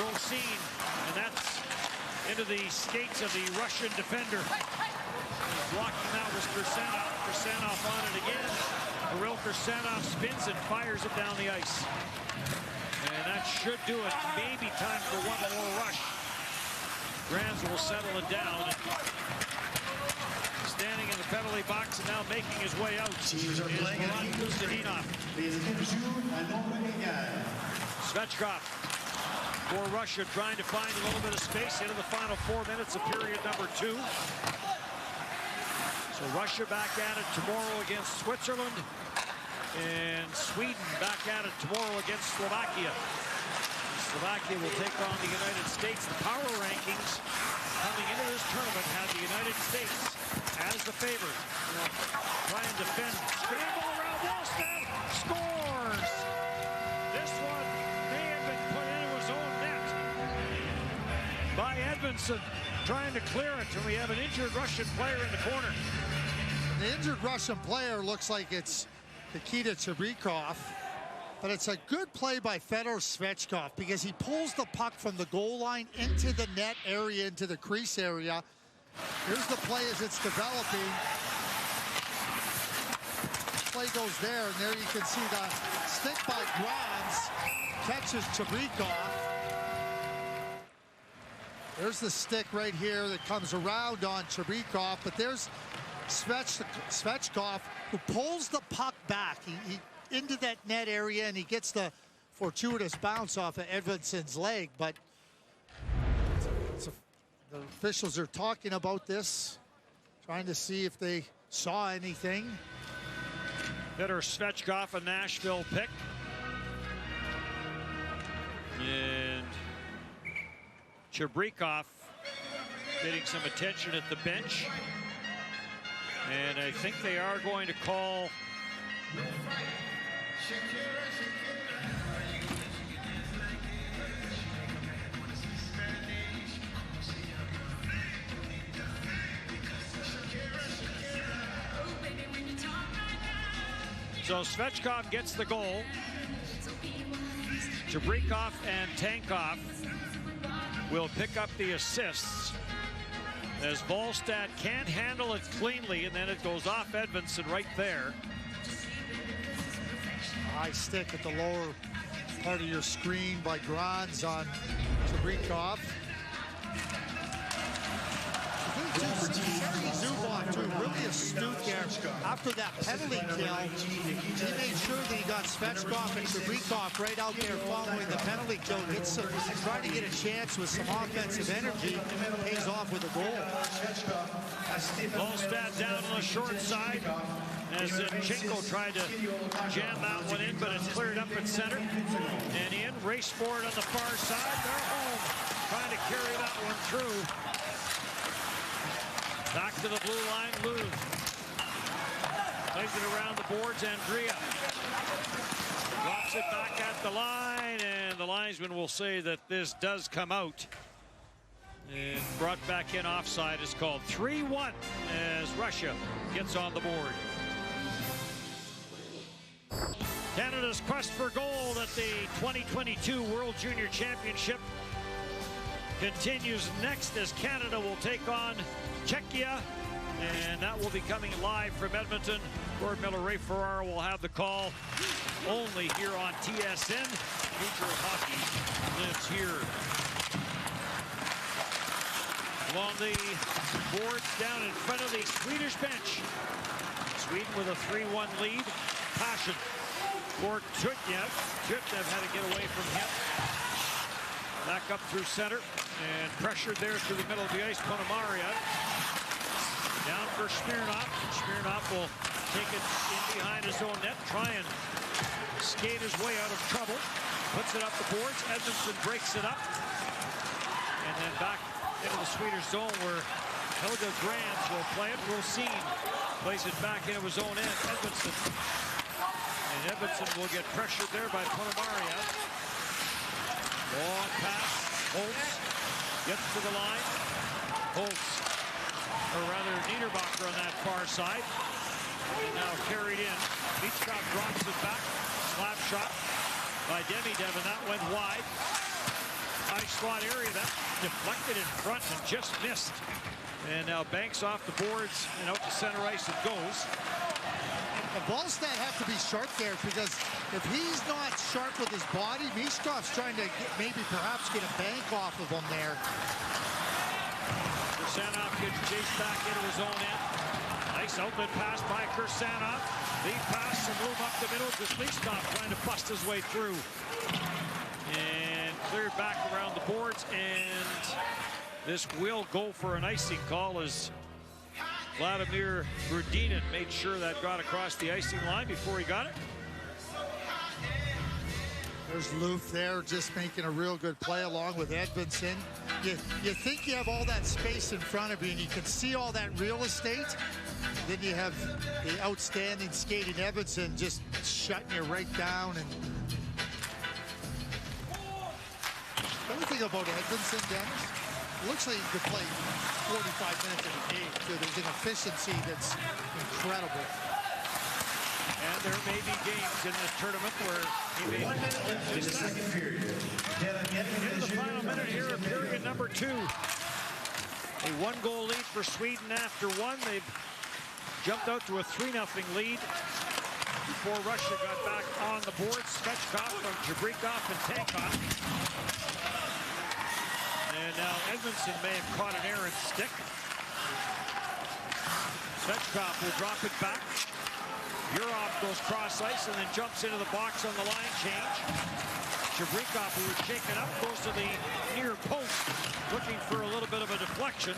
Rosine. And that's into the skates of the Russian defender. Blocking that was Kursanov. Kursanov on it again. Kirill Kursanov spins and fires it down the ice. And that should do it. Maybe time for one more rush. Grans will settle it down. Standing in the penalty box and now making his way out is Murat Kuzminov. Svechkov for Russia trying to find a little bit of space into the final 4 minutes of period #2. So Russia back at it tomorrow against Switzerland. And Sweden back at it tomorrow against Slovakia. Slovakia will take on the United States. The power rankings coming into this tournament have the United States as the favorite. Try and defend. Scramble around Volstad. Scores! This one may have been put into his own net by Edvinsson. Trying to clear it, and we have an injured Russian player in the corner. The injured Russian player looks like it's Nikita Chibrikov, but it's a good play by Fedor Svechkov because he pulls the puck from the goal line into the net area, into the crease area. Here's the play as it's developing. Play goes there, and there you can see the stick by Grans catches Chibrikov. There's the stick right here that comes around on Chibrikov, but there's Svechkov who pulls the puck back he into that net area, and he gets the fortuitous bounce off of Edvinsson's leg. But the officials are talking about this, trying to see if they saw anything. Fedor Svechkov, a Nashville pick. And Chibrikov getting some attention at the bench. And I think they are going to call so Svechkov gets the goal. Chibrikov and Tankov will pick up the assists as Volstad can't handle it cleanly, and then it goes off Edvinsson right there. High stick at the lower part of your screen by Grans on Chibrikov. Zubov, too, really astute there. After that penalty kill, he made sure that he got Svechkov and Chibrikov right out there following the penalty kill. Trying to get a chance with some offensive energy. Pays off with a goal. Volstad down on the short side as Chinko tried to jam that one in, but it's cleared up at center. And in, race for it on the far side. They're home, trying to carry that one through. Back to the blue line, Luth. Plays it around the boards, Andrea. Drops it back at the line, and the linesman will say that this does come out. And brought back in offside is called. 3-1 as Russia gets on the board. Canada's quest for gold at the 2022 World Junior Championship continues next as Canada will take on Czechia, and that will be coming live from Edmonton. Gord Miller, Ray Ferraro will have the call only here on TSN. Future of hockey lives here. Along the boards down in front of the Swedish bench. Sweden with a 3-1 lead. Passion for Tutnev. Tutnev had to get away from him. Back up through center and pressured there through the middle of the ice. Ponomaria down for Smirnov. Smirnov will take it in behind his own net, try and skate his way out of trouble. Puts it up the boards. Edmondson breaks it up. And then back into the Swedish zone where Helga Grans will play it. Rosine plays it back into his own end. Edmondson. And Edmondson will get pressured there by Ponomaria. Long pass. Holtz gets to the line. Holtz, or rather Niederbacher on that far side. And now carried in. Michkov drops it back. Slap shot by Demidev, and that went wide. High slot area, that deflected in front and just missed. And now banks off the boards and out to center ice it goes. The Ballstat have to be sharp there, because if he's not sharp with his body, Mishkov's trying to maybe perhaps get a bank off of him there. Kursanov gets chased back into his own end. Nice outlet pass by Kursanov. Lead pass, some room up the middle. Kuznetsov trying to bust his way through. And cleared back around the boards, and this will go for an icing call as Vladimir Grudinin made sure that got across the icing line before he got it. There's Loof there, just making a real good play along with Edmondson. You think you have all that space in front of you and you can see all that real estate. Then you have the outstanding skating Edmondson just shutting you right down. And the only thing about Edmondson, Dennis, it looks like he could play 45 minutes in a game, too. There's an efficiency that's incredible. And there may be games in this tournament where he may... 1 minute left in the second period. In the final minute here of period number 2. A 1-goal lead for Sweden after 1. They've jumped out to a 3-0 lead before Russia got back on the board. Svechkov from Jabrikov and Tankov. And now Edmondson may have caught an errant stick. Svechkov will drop it back. Yurov goes cross ice and then jumps into the box on the line change. Jabrikov, who was shaken up, goes to the near post, looking for a little bit of a deflection.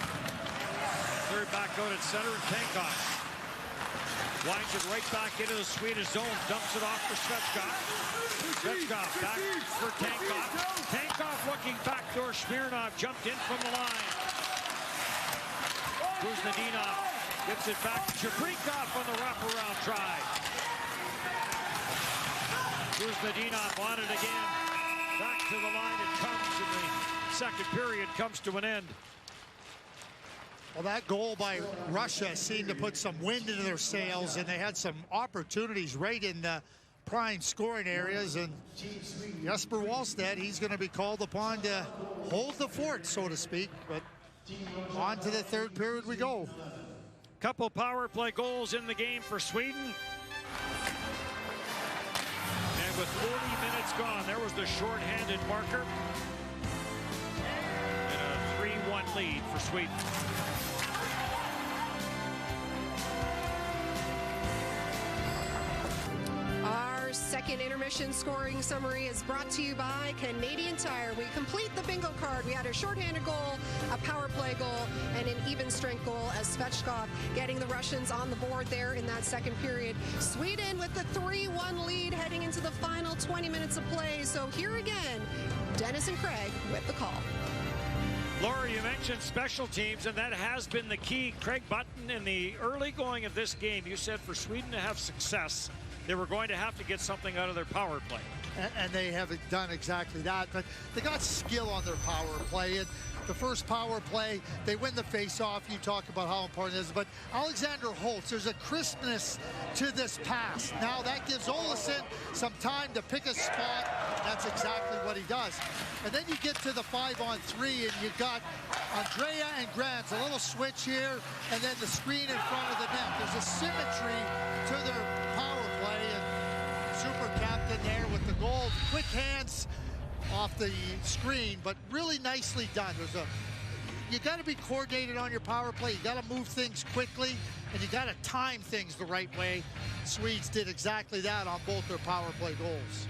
Third back out at center, and Tankov winds it right back into the Swedish zone, dumps it off for Svechkov. Svechkov back for Tankov. Tankov looking backdoor. Smirnov jumped in from the line. Kuznetsov gets it back to Jabrikov on the wraparound try. Kuznetsov on it again. Back to the line it comes, and the second period comes to an end. Well, that goal by Russia seemed to put some wind into their sails, and they had some opportunities right in the prime scoring areas. And Jesper Wallstedt, he's going to be called upon to hold the fort, so to speak. But on to the third period we go. Couple power play goals in the game for Sweden. And with 40 minutes gone, there was the shorthanded marker. And a 3-1 lead for Sweden. Our second intermission scoring summary is brought to you by Canadian Tire. We complete the bingo card. We had a shorthanded goal, a power play goal, and an even strength goal as Svechkov getting the Russians on the board there in that second period. Sweden with the 3-1 lead heading into the final 20 minutes of play. So here again, Dennis and Craig with the call. Laura, you mentioned special teams, and that has been the key. Craig Button, in the early going of this game, you said for Sweden to have success, they were going to have to get something out of their power play. And they haven't done exactly that, but they got skill on their power play. And the first power play. They win the face-off. You talk about how important it is. But Alexander Holtz, there's a crispness to this pass. Now that gives Olsson some time to pick a spot. That's exactly what he does. And then you get to the 5-on-3, and you've got Andrea and Grant, a little switch here, and then the screen in front of the net. There's a symmetry to their power play, and super captain there with the goal. Quick hands off the screen, but really nicely done. You got to be coordinated on your power play. You got to move things quickly, and you got to time things the right way. Swedes did exactly that on both their power play goals.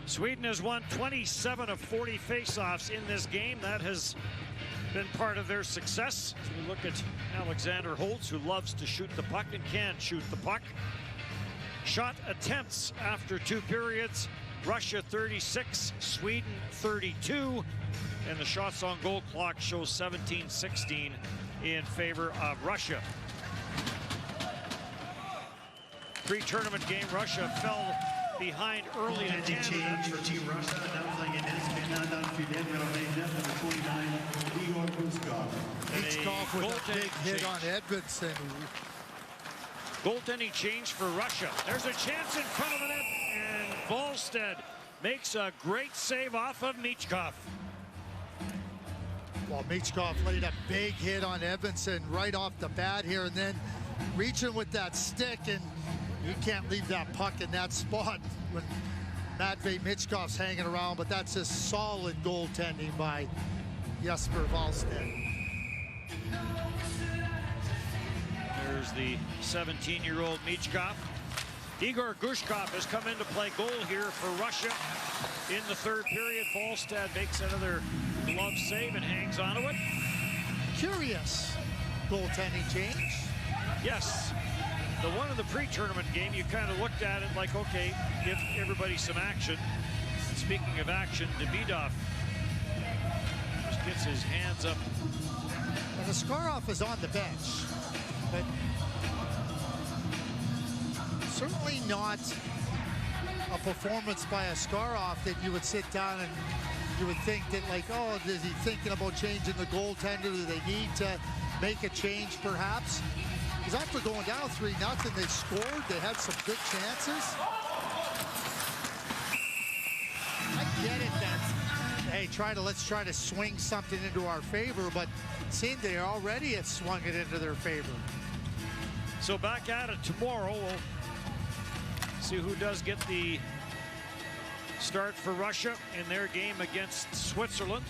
Sweden has won 27 of 40 faceoffs in this game. That has been part of their success. As we look at Alexander Holtz, who loves to shoot the puck and can shoot the puck. Shot attempts after 2 periods. Russia 36, Sweden 32. And the shots on goal clock shows 17-16 in favor of Russia. Pre-tournament game, Russia fell behind early in Canada. Change for Team Russia. Announcing it is Canada Fidel, number 29, Igor Rusko. H-Golf with a big hit on Edmondson. Goaltending change for Russia. There's a chance in front of the net, and Volstead makes a great save off of Michkov. Well, Michkov laid a big hit on Edmondson right off the bat here, and then reaching with that stick, and you can't leave that puck in that spot when Matvei Michkov's hanging around, but that's a solid goaltending by Jesper Volstead. There's the 17-year-old Michkov. Igor Gushkov has come in to play goal here for Russia in the 3rd period. Volstead makes another glove save and hangs onto it. Curious goaltending change. Yes. The one in the pre-tournament game, you kind of looked at it like, okay, give everybody some action. And speaking of action, Demidov just gets his hands up. And Askarov is on the bench, but certainly not a performance by Askarov that you would sit down and you would think that, like, oh, is he thinking about changing the goaltender? Do they need to make a change perhaps? Because after going down 3-0, they scored. They had some good chances. I get it that, hey, let's try to swing something into our favor, but it seemed they already had swung it into their favor. So back at it tomorrow. We'll see who does get the start for Russia in their game against Switzerland.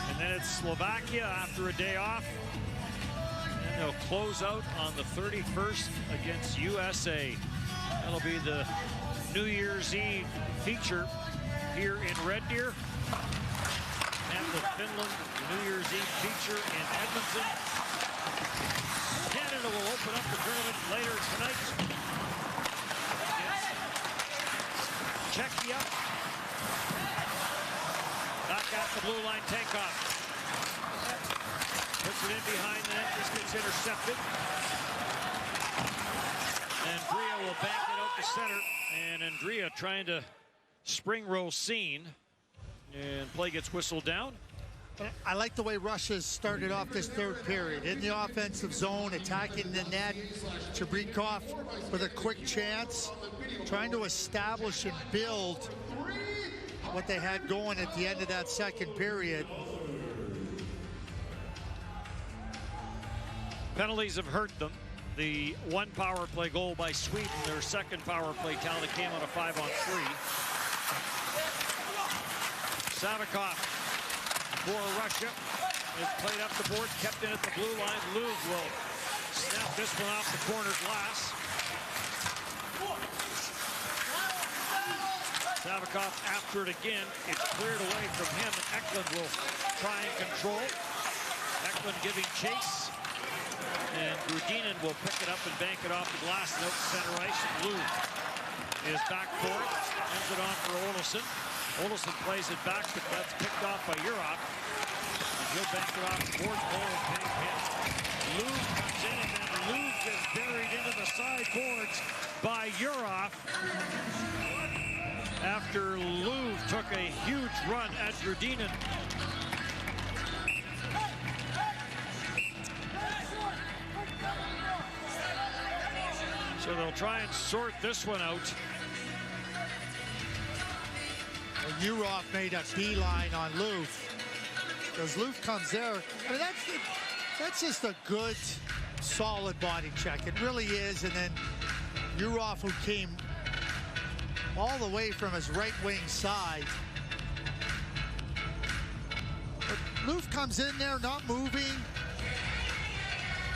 And then it's Slovakia after a day off. And they'll close out on the 31st against USA. That'll be the New Year's Eve feature here in Red Deer. And the Finland New Year's Eve feature in Edmonton. Canada will open up the tournament later tonight. Czechia. Back at the blue line takeoff. Puts it in behind the net. This gets intercepted. And Andrea will bank it out to center. And Andrea trying to spring roll scene. And play gets whistled down. I like the way Russia's started off this 3rd period. In the offensive zone, attacking the net. Chabrikov with a quick chance. Trying to establish and build what they had going at the end of that 2nd period. Penalties have hurt them. The 1 power play goal by Sweden, their 2nd power play tally came on a 5-on-3. Savikov for Russia is played up the board, kept in at the blue line. Luv will snap this one off the corner glass. Savikov after it again. It's cleared away from him, and Eklund will try and control. Eklund giving chase. And Grudinin will pick it up and bank it off the glass and out to center ice. Luv is back for it. Ends it on for Olsson. Olsson plays it back, but that's picked off by Urov. He'll bank it off the board. Luv comes in, and then Luv gets buried into the side boards by Urov. After Luv took a huge run at Grudinin. So they'll try and sort this one out. Urov made a beeline on Loof. Because Loof comes there. I mean, that's just a good, solid body check. It really is. And then Urov, who came all the way from his right wing side. But Loof comes in there, not moving.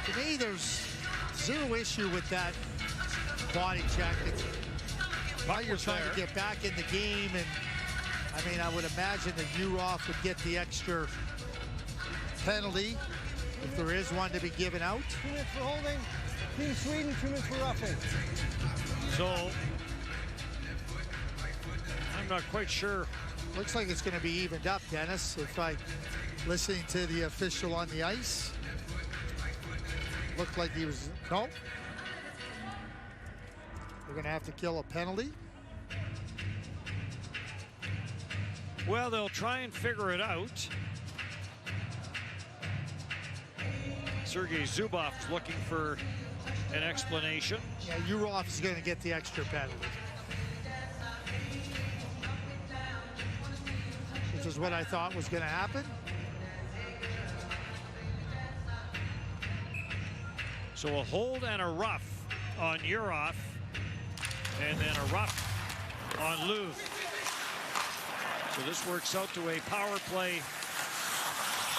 To me, there's zero issue with that body check. It's why you're trying to get back in the game. And I mean, I would imagine that Urov would get the extra penalty if there is one to be given out. 2 minutes for holding. Team Sweden, 2 minutes for roughing. So I'm not quite sure. Looks like it's going to be evened up, Dennis, if I listening to the official on the ice. Looked like he was, no. We're going to have to kill a penalty. Well, they'll try and figure it out. Sergei Zubov's looking for an explanation. Yeah, Urov is going to get the extra penalty. Which is what I thought was going to happen. So a hold and a rough on Urov, and then a rough on Loof. So this works out to a power play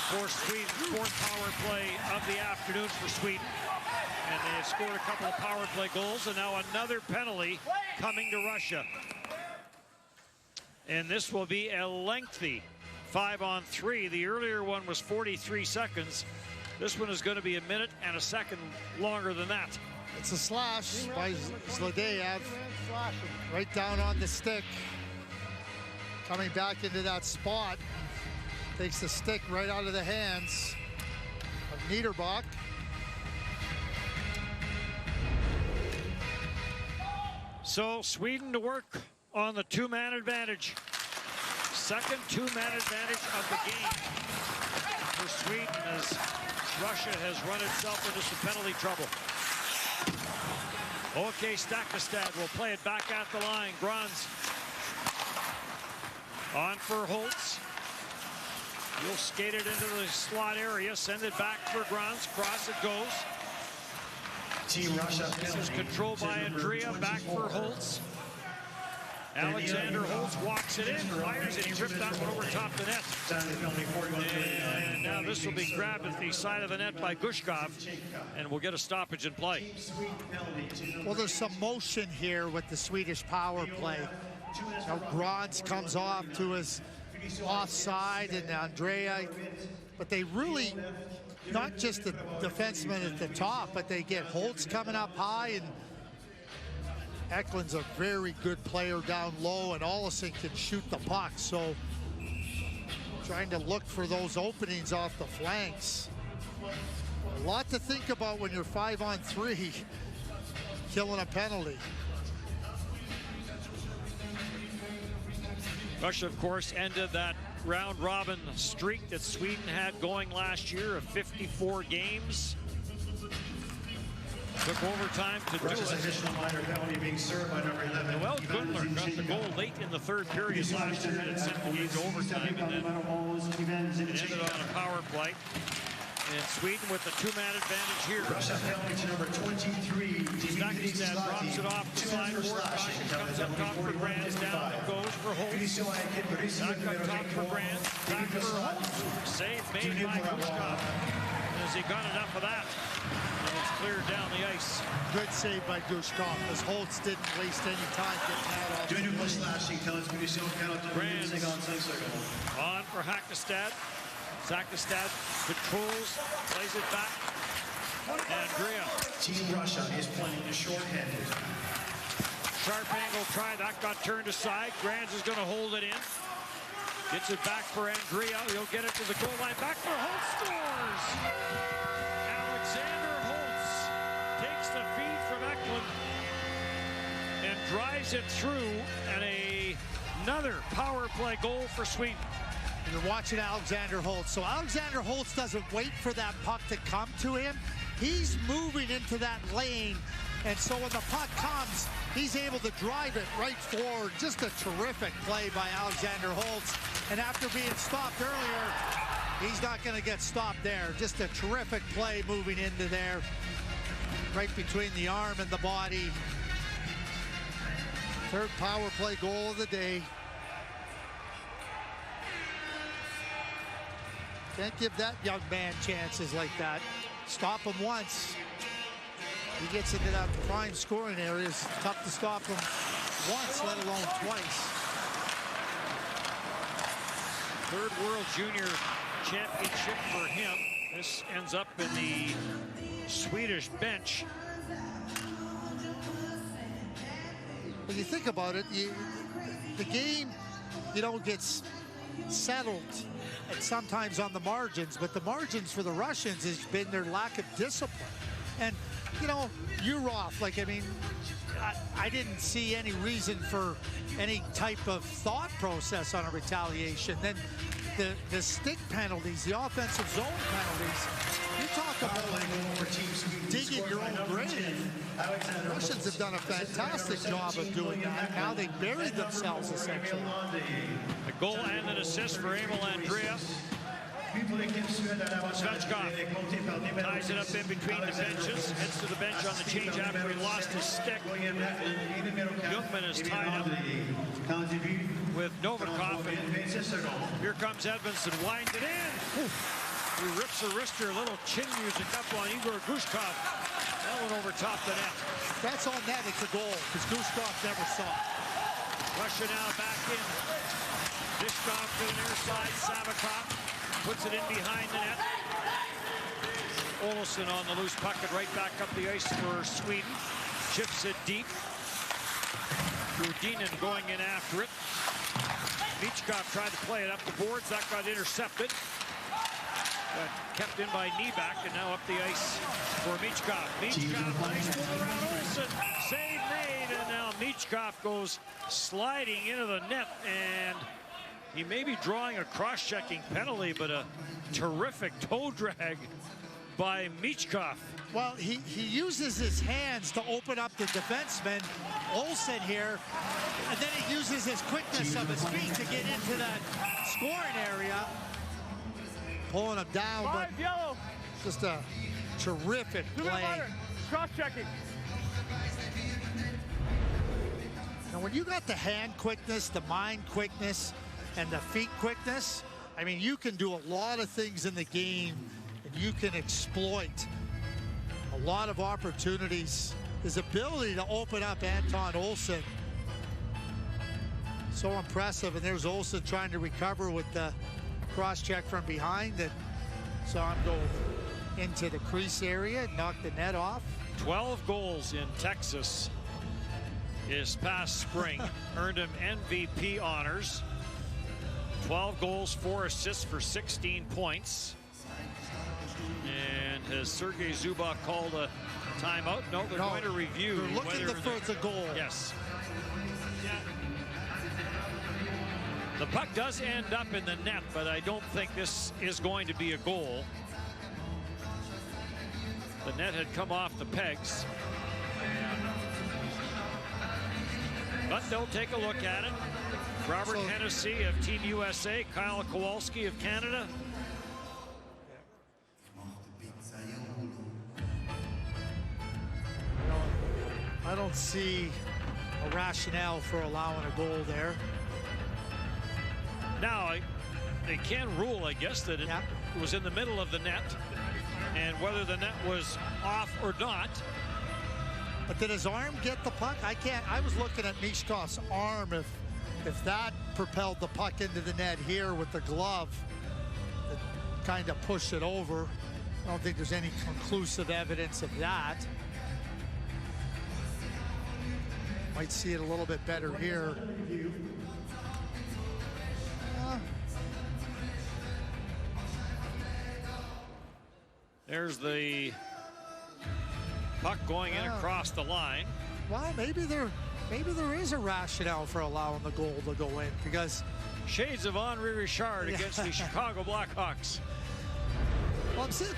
for Sweden, fourth power play of the afternoon for Sweden. And they have scored a couple of power play goals, and now another penalty coming to Russia. And this will be a lengthy 5-on-3. The earlier one was 43 seconds. This one is going to be a minute and a second longer than that. It's a slash by Zlodeyev, right down on the stick. Coming back into that spot, takes the stick right out of the hands of Niederbach. So Sweden to work on the two-man advantage. Second two-man advantage of the game for Sweden as Russia has run itself into some penalty trouble. Okay, Stakastad will play it back at the line. Grans on for Holtz. He'll skate it into the slot area, send it back for Grans. Cross it goes. Team Russia. This is controlled by Andrea, back for Holtz. Alexander Holtz walks it in, fires it, he tripped that one over top the net. And now this will be grabbed at the side of the net by Gushkov, and we'll get a stoppage in play. Well, there's some motion here with the Swedish power play. Now Grans comes off to his offside, and Andrea, but they really, not just the defenseman at the top, but they get Holtz coming up high, and Eklund's a very good player down low, and Olesen can shoot the puck. So trying to look for those openings off the flanks. A lot to think about when you're 5-on-3, killing a penalty. Russia, of course, ended that round-robin streak that Sweden had going last year of 54 games. Took overtime to do Russia's it. additional minor penalty being served by number 11. Well, Gundler got the goal late in the third period last year, and it sent the game to overtime, and then it ended on a power play. And Sweden with the two-man advantage here. Russia penalty to number 23. Stakastad drops it off the side. Comes up top for Grans. Down it goes for Holtz. Back up top for Grans. Back for Holtz. Save made by Gushkov. As he got enough of that, and it's cleared down the ice. Good save by Gushkov, as Holtz didn't waste any time getting that off. Grans on for Hackestad. Hackestad controls, plays it back. Andrea. Team Russia is playing the short-handed. Sharp angle try, that got turned aside. Grans is going to hold it in. Gets it back for Andrea. He'll get it to the goal line. Back for Holtz, scores! Alexander Holtz takes the feed from Eklund and drives it through, and another power play goal for Sweden. You're watching Alexander Holtz. So Alexander Holtz doesn't wait for that puck to come to him. He's moving into that lane And so when the puck comes, he's able to drive it right forward. Just a terrific play by Alexander Holtz. And after being stopped earlier, he's not going to get stopped there. Just a terrific play moving into there, right between the arm and the body. Third power play goal of the day. Can't give that young man chances like that. Stop him once. He gets into that prime scoring area. It's tough to stop him once, let alone twice. Third World Junior Championship for him. This ends up in the Swedish bench. When you think about it, the game, gets settled and sometimes on the margins, but the margins for the Russians has been their lack of discipline. And, Yurov, I didn't see any reason for any type of thought process on a retaliation. Then the stick penalties, the offensive zone penalties, you talk about digging your own grave. The Russians have done a fantastic job of doing that. Now they buried themselves, essentially. A goal and an assist for Emil Andrea. Svechkov ties it up in between the benches, heads to the bench on the change after he lost his stick. Ljungman is tied up with Novikov, and here comes Edmondson, winds it in. He rips a wrister, a little chin music up on Igor Grushkov. That one over top the net. That's on net, it's a goal, because Grushkov never saw it. Russia now back in. Dishkov to the near side, Savakov puts it in behind the net. Olsson on the loose puck and right back up the ice for Sweden. Chips it deep. Rudinin going in after it. Michkov tried to play it up the boards. That got intercepted. But kept in by Nieback, and now up the ice for Michkov. Michkov, nice move around Olsson. Save made, and now Michkov goes sliding into the net, and he may be drawing a cross-checking penalty, but a terrific toe drag by Michkov. Well, he uses his hands to open up the defenseman, Olsson here, and then he uses his quickness of his feet to get into that scoring area. Pulling him down, but yellow. Just a terrific play. Cross-checking. Now, when you got the hand quickness, the mind quickness, and the feet quickness, I mean, you can do a lot of things in the game, and you can exploit a lot of opportunities. His ability to open up Anton Olsson, so impressive. And there's Olsson trying to recover with the cross-check from behind, and saw him go into the crease area, knock the net off. 12 goals in Texas this past spring. Earned him MVP honors. 12 goals, 4 assists for 16 points. And has Sergei Zubov called a timeout? No, they're going to review. They're looking for it's a goal. Yes. The puck does end up in the net, but I don't think this is going to be a goal. The net had come off the pegs. But they'll take a look at it. Robert Hennessy of Team USA, Kyle Kowalski of Canada. I don't see a rationale for allowing a goal there. Now, they can rule, I guess, that it was in the middle of the net, and whether the net was off or not. But did his arm get the puck? I was looking at Michkov's arm. If that propelled the puck into the net here with the glove, it kind of pushed it over. I don't think there's any conclusive evidence of that. Might see it a little bit better here. There's the puck going in across the line. Well, maybe there is a rationale for allowing the goal to go in, because shades of Henri Richard against the Chicago Blackhawks. Well, I'm saying,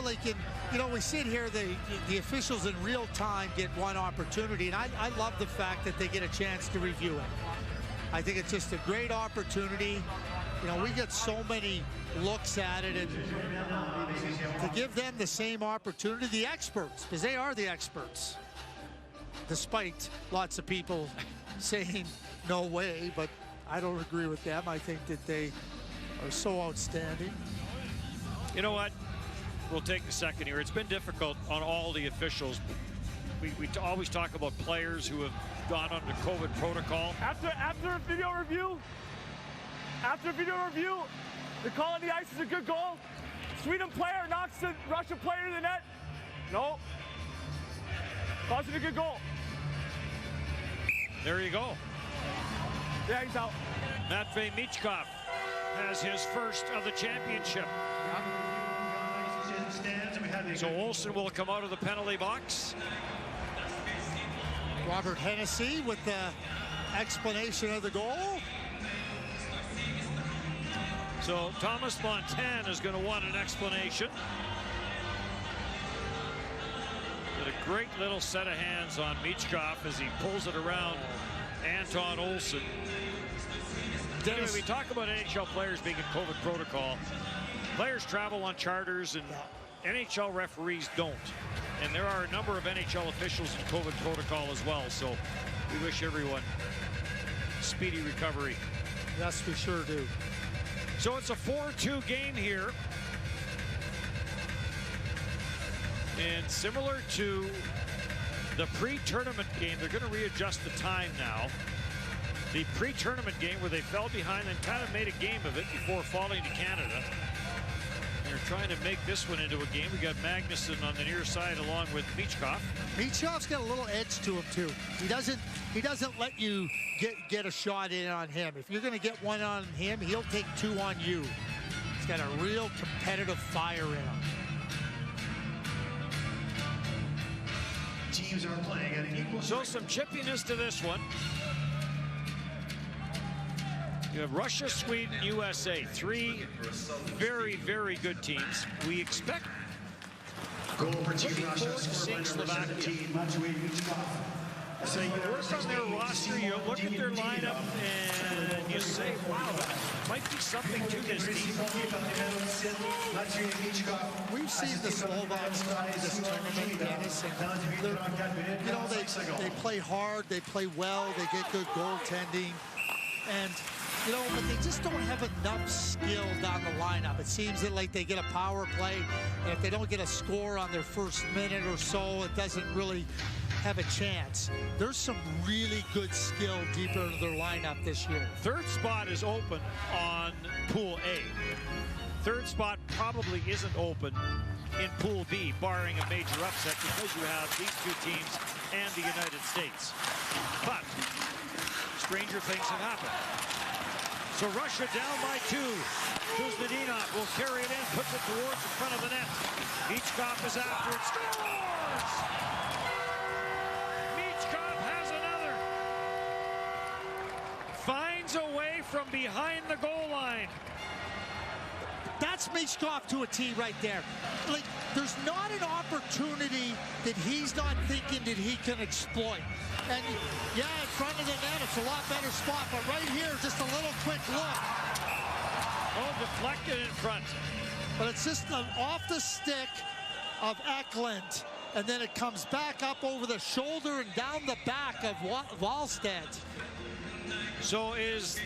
like you know, we sit here, the officials in real time get one opportunity, and I love the fact that they get a chance to review it. I think it's just a great opportunity. You know, we get so many looks at it, and to give them the same opportunity, the experts, because they are the experts, despite lots of people saying no way, but I don't agree with them. I think that they are so outstanding. You know what? We'll take a second here. It's been difficult on all the officials. We always talk about players who have gone under COVID protocol. After a video review, the call on the ice is a good goal. Sweden player knocks the Russian player in the net. No. Calls it a good goal. There you go. Yeah, he's out. Matvei Michkov has his first of the championship. So Olsen will come out of the penalty box. Robert Hennessy with the explanation of the goal. So Thomas Montana is going to want an explanation. Did a great little set of hands on Michkov as he pulls it around Anton Olsen. Anyway, we talk about NHL players being in COVID protocol. Players travel on charters and NHL referees don't. And there are a number of NHL officials in COVID protocol as well. So we wish everyone speedy recovery. Yes, we sure do. So it's a 4-2 game here. And similar to the pre-tournament game, they're going to readjust the time now. The pre-tournament game where they fell behind and kind of made a game of it before falling to Canada. They're trying to make this one into a game. We got Magnuson on the near side along with Michkov. Michkov's got a little edge to him too. He doesn't let you get a shot in on him. If you're going to get one on him, he'll take two on you. He's got a real competitive fire in him. Teams are playing at an equal. So some chippiness to this one. You have Russia, Sweden, USA, three very, very good teams. We expect Goal for Team Russia, scored by Slovakia. So you work on their roster, you look at their lineup, and you say, wow, that might be something to this team. We've seen the Slovaks come to this tournament, Dennis, and you know, they play hard, they play well, they get good goaltending, and you know, but they just don't have enough skill down the lineup. It seems that like they get a power play, and if they don't get a score on their first minute or so, it doesn't really have a chance. There's some really good skill deeper into their lineup this year. Third spot is open on Pool A. Third spot probably isn't open in Pool B, barring a major upset, because you have these two teams and the United States. But stranger things have happened. So Russia down by 2. Kuznetsov will carry it in, puts it towards the front of the net. Michkov is after it, scores! Michkov has another. Finds a way from behind the goal line. That's Michkov to a T right there. Like, there's not an opportunity that he's not thinking that he can exploit. And yeah, in front of the net, it's a lot better spot, but right here, just a little quick look. Oh, deflected in front. But it's just off the stick of Eklund, and then it comes back up over the shoulder and down the back of Wallstedt. So is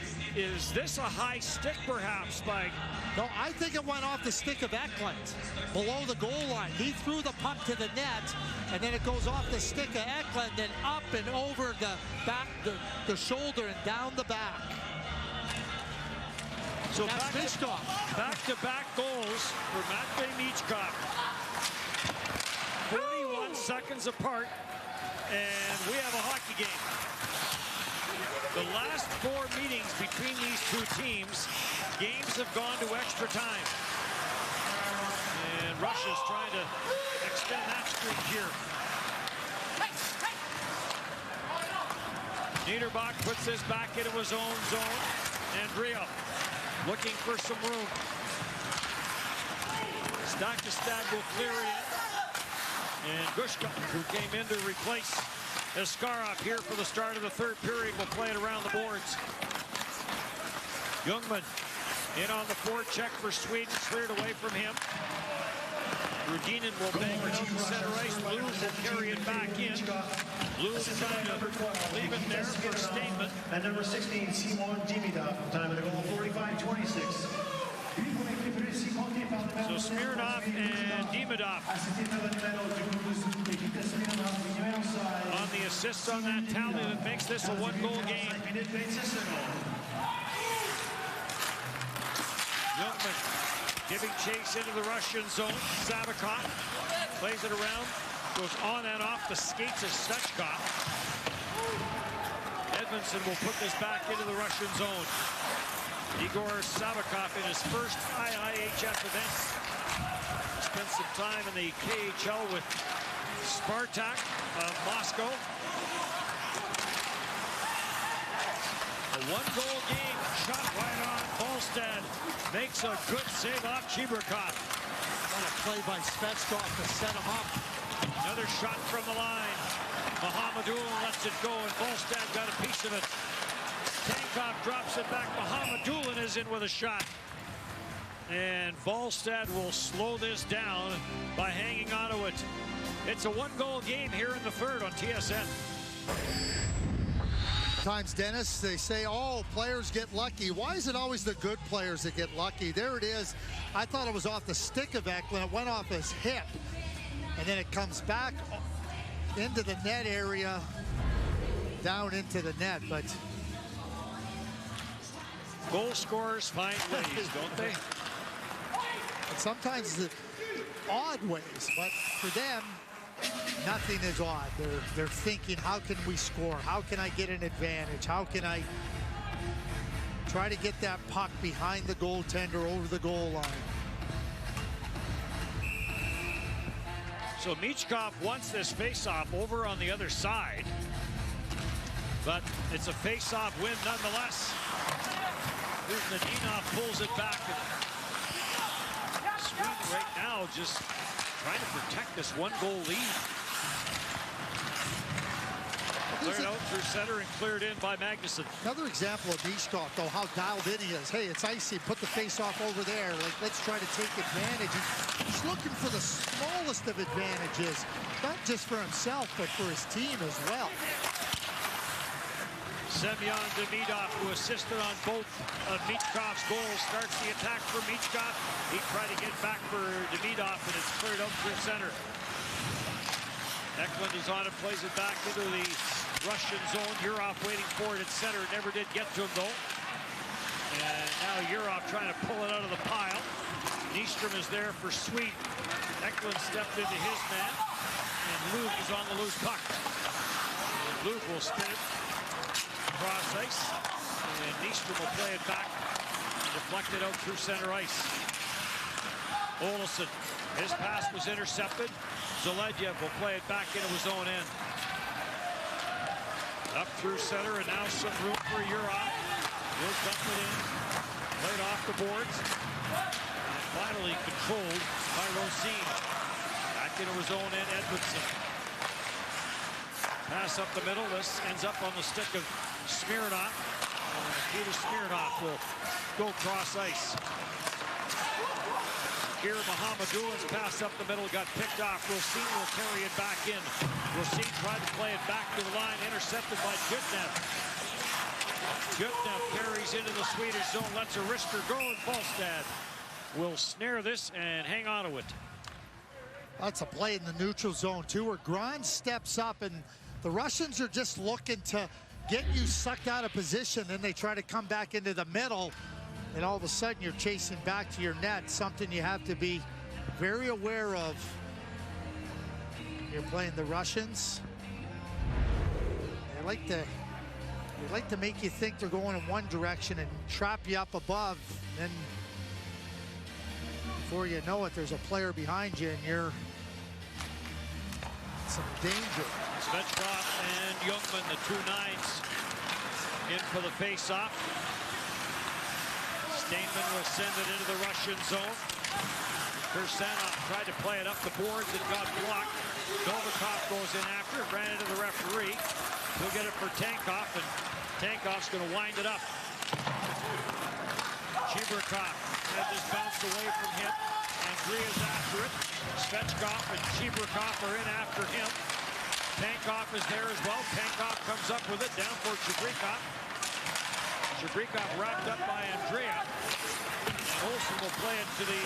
this a high stick perhaps by... No, I think it went off the stick of Eklund, below the goal line. He threw the puck to the net, and then it goes off the stick of Eklund, then up and over the back, the shoulder, and down the back. So that's Michkov. Back-to-back goals for Matvei Michkov. 41 seconds apart, and we have a hockey game. The last 4 meetings between these two teams, games have gone to extra time. And Russia's trying to extend that streak here. Niederbach puts this back into his own zone. Andrea looking for some room. Stakastad will clear it in. And Gushka, who came in to replace Askarov here for the start of the third period, will play it around the boards. Ljungman in on the forecheck for Sweden, cleared away from him. Rudinin will bang it out to center ice. Blue will carry it back in. Blue trying to leave it there for Statement. And number 16, Simon Demidov, time of the goal, 45-26. So Smirnov and Demidov on the assists on that tally that makes this a one-goal game. Ljungman giving chase into the Russian zone. Savakov plays it around, goes on and off the skates of Svechkov. Edmondson will put this back into the Russian zone. Igor Savakov in his first IIHF event. Spent some time in the KHL with Spartak of Moscow. A one-goal game, shot right on. Volstad makes a good save off Chibrikov. What a play by Svechkov to set him up. Another shot from the line. Mohamedulin lets it go, and Volstad got a piece of it. Tankov drops it back. Mohamedulin is in with a shot. And Volstad will slow this down by hanging on to it. It's a one-goal game here in the third on TSN. Sometimes, Dennis, they say, oh, players get lucky. Why is it always the good players that get lucky? There it is. I thought it was off the stick of Eklund. It went off his hip. And then it comes back into the net area, down into the net. But goal scorers find ways, don't they? And sometimes the odd ways, but for them, nothing is odd. They're thinking, how can we score? How can I get an advantage? How can I try to get that puck behind the goaltender over the goal line? So Michkov wants this face-off over on the other side, but it's a face-off win nonetheless. Here's Nadinov, pulls it back. Sweden right now just trying to protect this one-goal lead. Cleared out through center and cleared in by Magnuson. Another example of Michkov, though, how dialed in he is. Hey, it's icy. Put the face-off over there. Like, let's try to take advantage. He's looking for the smallest of advantages, not just for himself, but for his team as well. Semyon Demidov, who assisted on both of Michkov's goals, starts the attack for Michkov. He tried to get back for Demidov, and it's cleared out through center. Eklund is on it, plays it back into the Russian zone. Yurov waiting for it at center. Never did get to him, though. And now Yurov trying to pull it out of the pile. Nystrom is there for Sweden. Eklund stepped into his man, and Luke is on the loose puck. And Luke will spin it across ice, and Nystrom will play it back, deflected out through center ice. Olsson, his pass was intercepted. Zeledyev will play it back into his own end. Up through center, and now some room for Yurov. He'll dump it in, played off the boards, and finally controlled by Rosine. Back into his own end, Edmondson. Pass up the middle. This ends up on the stick of Smirnov. And Nikita Smirnov will go cross ice. Here, Mohamedulin's pass up the middle got picked off. Rosine will carry it back in. Rosine tried to play it back to the line, intercepted by Jutnev. Jutnev carries into the Swedish zone, lets a wrister go, and Volstad will snare this and hang on to it. That's a play in the neutral zone, too, where Grant steps up, and the Russians are just looking to get you sucked out of position. Then they try to come back into the middle, and all of a sudden you're chasing back to your net, something you have to be very aware of. You're playing the Russians. They like to make you think they're going in one direction and trap you up above. Then before you know it, there's a player behind you, and you're in some danger. Svechkov and Ljungman, the 2-9s, in for the face-off. Stainman will send it into the Russian zone. Kirsanov tried to play it up the boards. It got blocked. Novikov goes in after. Ran into the referee. He'll get it for Tankov, and Tankov's going to wind it up. Chibrikov had this bounced away from him. Andrea's after it. Svechkov and Chibrikov are in after him. Tankov is there as well. Tankov comes up with it, down for Chibrikov. Chibrikov wrapped up by Andrea. And Olsen will play it to the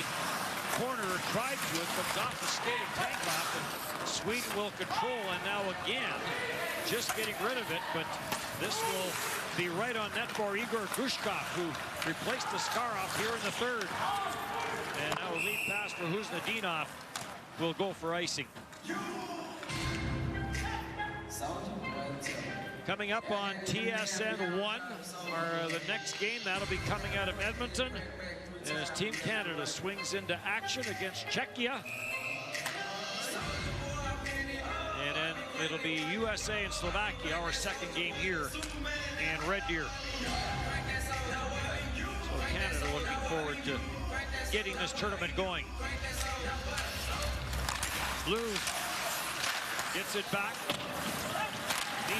corner, or tried to. It comes off the skate of Tankov, and Sweden will control. And now again, just getting rid of it, but this will be right on net for Igor Gushkov, who replaced the Skarov here in the third. And now a lead pass for Huznadinov will go for icing. Coming up on TSN 1, or the next game, that'll be coming out of Edmonton as Team Canada swings into action against Czechia. And then it'll be USA and Slovakia, our second game here in Red Deer. So Canada looking forward to getting this tournament going. Blues gets it back.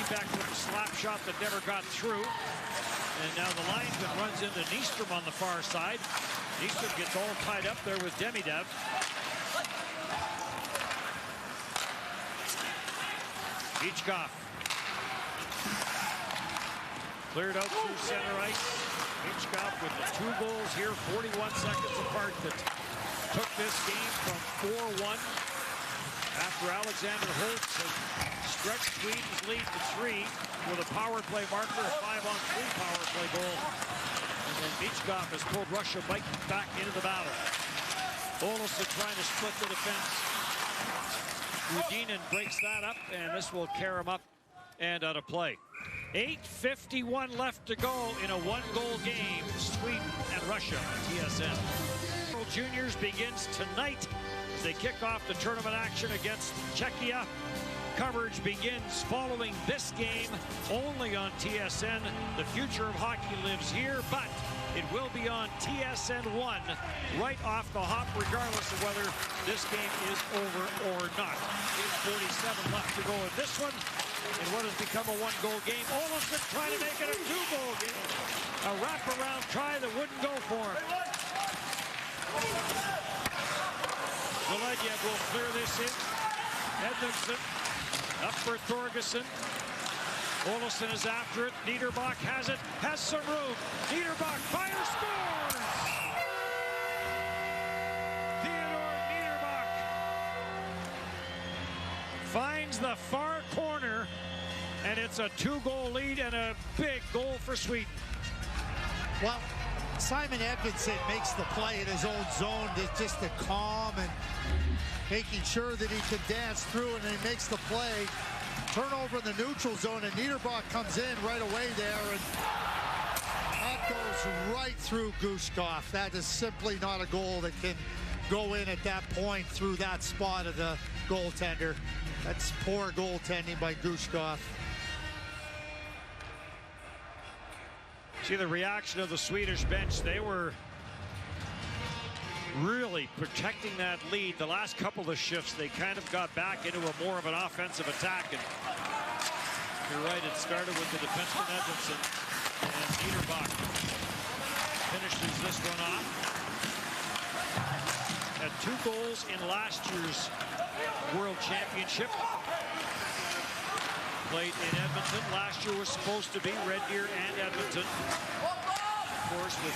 Beck with a slap shot that never got through. And now the linesman runs into Nystrom on the far side. Nystrom gets all tied up there with Demidev. Ichkov. Cleared out through center ice. Ichkov with the 2 goals here, 41 seconds apart, that took this game from 4-1 after Alexander Holtz had stretched Sweden's lead to 3 with a power play marker, a 5-on-3 power play goal. And then Ichkov has pulled Russia back into the battle. Olsen trying to split the defense. Rudinin breaks that up, and this will carry him up and out of play. 8:51 left to go in a 1-goal game, Sweden and Russia on TSN. World Juniors begins tonight as they kick off the tournament action against Czechia. Coverage begins following this game only on TSN. The future of hockey lives here, but it will be on TSN 1 right off the hop, regardless of whether this game is over or not. 8:47 left to go in this one, in what has become a 1-goal game. Olsen trying to make it a 2-goal game. A wraparound try that wouldn't go for him. Zalejev will clear this in. Edmundson up for Thorgerson. Olsen is after it. Niederbach has it, has some room. Niederbach fires, scores! Theodor Niederbach finds the far corner, and it's a 2-goal lead and a big goal for Sweden. Well, Simon Edmundson makes the play in his own zone, just a calm and making sure that he can dance through, and he makes the play. Turnover in the neutral zone, and Niederbach comes in right away there, and that goes right through Gushkov. That is simply not a goal that can go in at that point through that spot of the goaltender. That's poor goaltending by Gushkov. See the reaction of the Swedish bench. They were really protecting that lead. The last couple of shifts, they kind of got back into a more of an offensive attack. And you're right, it started with the defenseman Edmundson, and Niederbach finishes this one off. Had 2 goals in last year's World Championship. Played in Edmonton. Last year was supposed to be Red Deer and Edmonton. Of course, with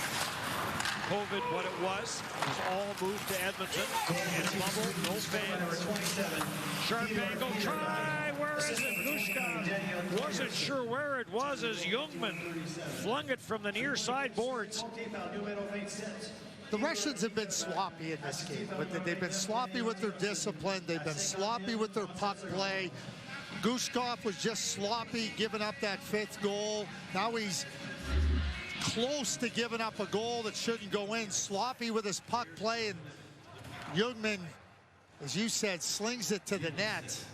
COVID, what it was all moved to Edmonton. In a bubble, no fans. Sharp angle try. Where is it? Gushkov wasn't sure where it was as Ljungman flung it from the near side boards. The Russians have been sloppy in this game, but they've been sloppy with their discipline. They've been sloppy with their puck play. Gushkov was just sloppy, giving up that 5th goal. Now he's close to giving up a goal that shouldn't go in. Sloppy with his puck play, and Ljungman, as you said, slings it to the net.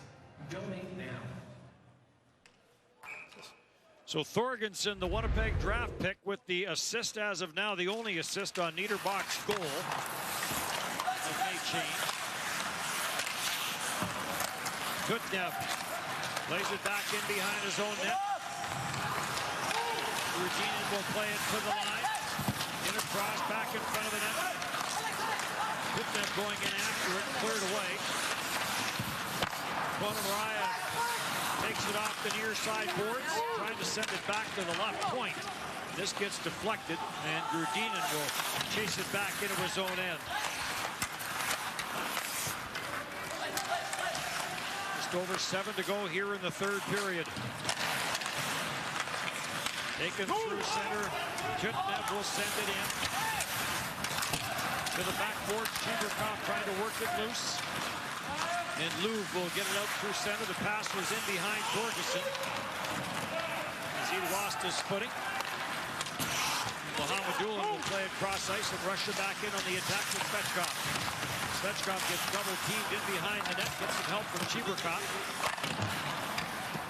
So Thorgerson, the Winnipeg draft pick, with the assist as of now, the only assist on Niederbach's goal. It made change. Tutnev plays it back in behind his own net. Rudinin will play it to the line. In across, back in front of the net. Tutnev going in after it, cleared away. Ponomarev takes it off the near side boards, trying to send it back to the left point. This gets deflected, and Rudinin will chase it back into his own end. Just over 7 to go here in the third period. Taken through center. Tutnev will send it in. To the backboard, Chibrikov trying to work it loose. And Louvre will get it out through center. The pass was in behind Torgerson as he lost his footing. Mohamedoulan will play it cross ice and Russia back in on the attack with Svechkov. Svechkov gets double teamed in behind the net, gets some help from Chibrikov.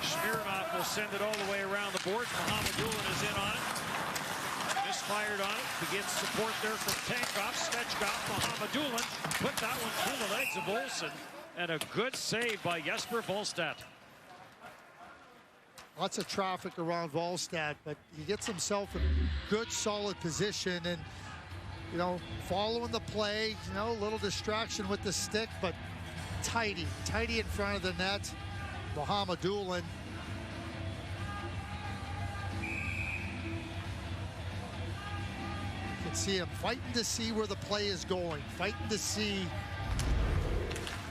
Smirnov will send it all the way around the boards. Mohamedoulan is in on it. Misfired on it. Begins support there from Tankov. Svechkov, Mohamedoulan put that one through the legs of Olsen. And a good save by Jesper Volstad. Lots of traffic around Volstad, but he gets himself in good, solid position and, you know, following the play, you know, a little distraction with the stick, but tidy in front of the net. Mohamedoulan. You can see him fighting to see where the play is going, fighting to see,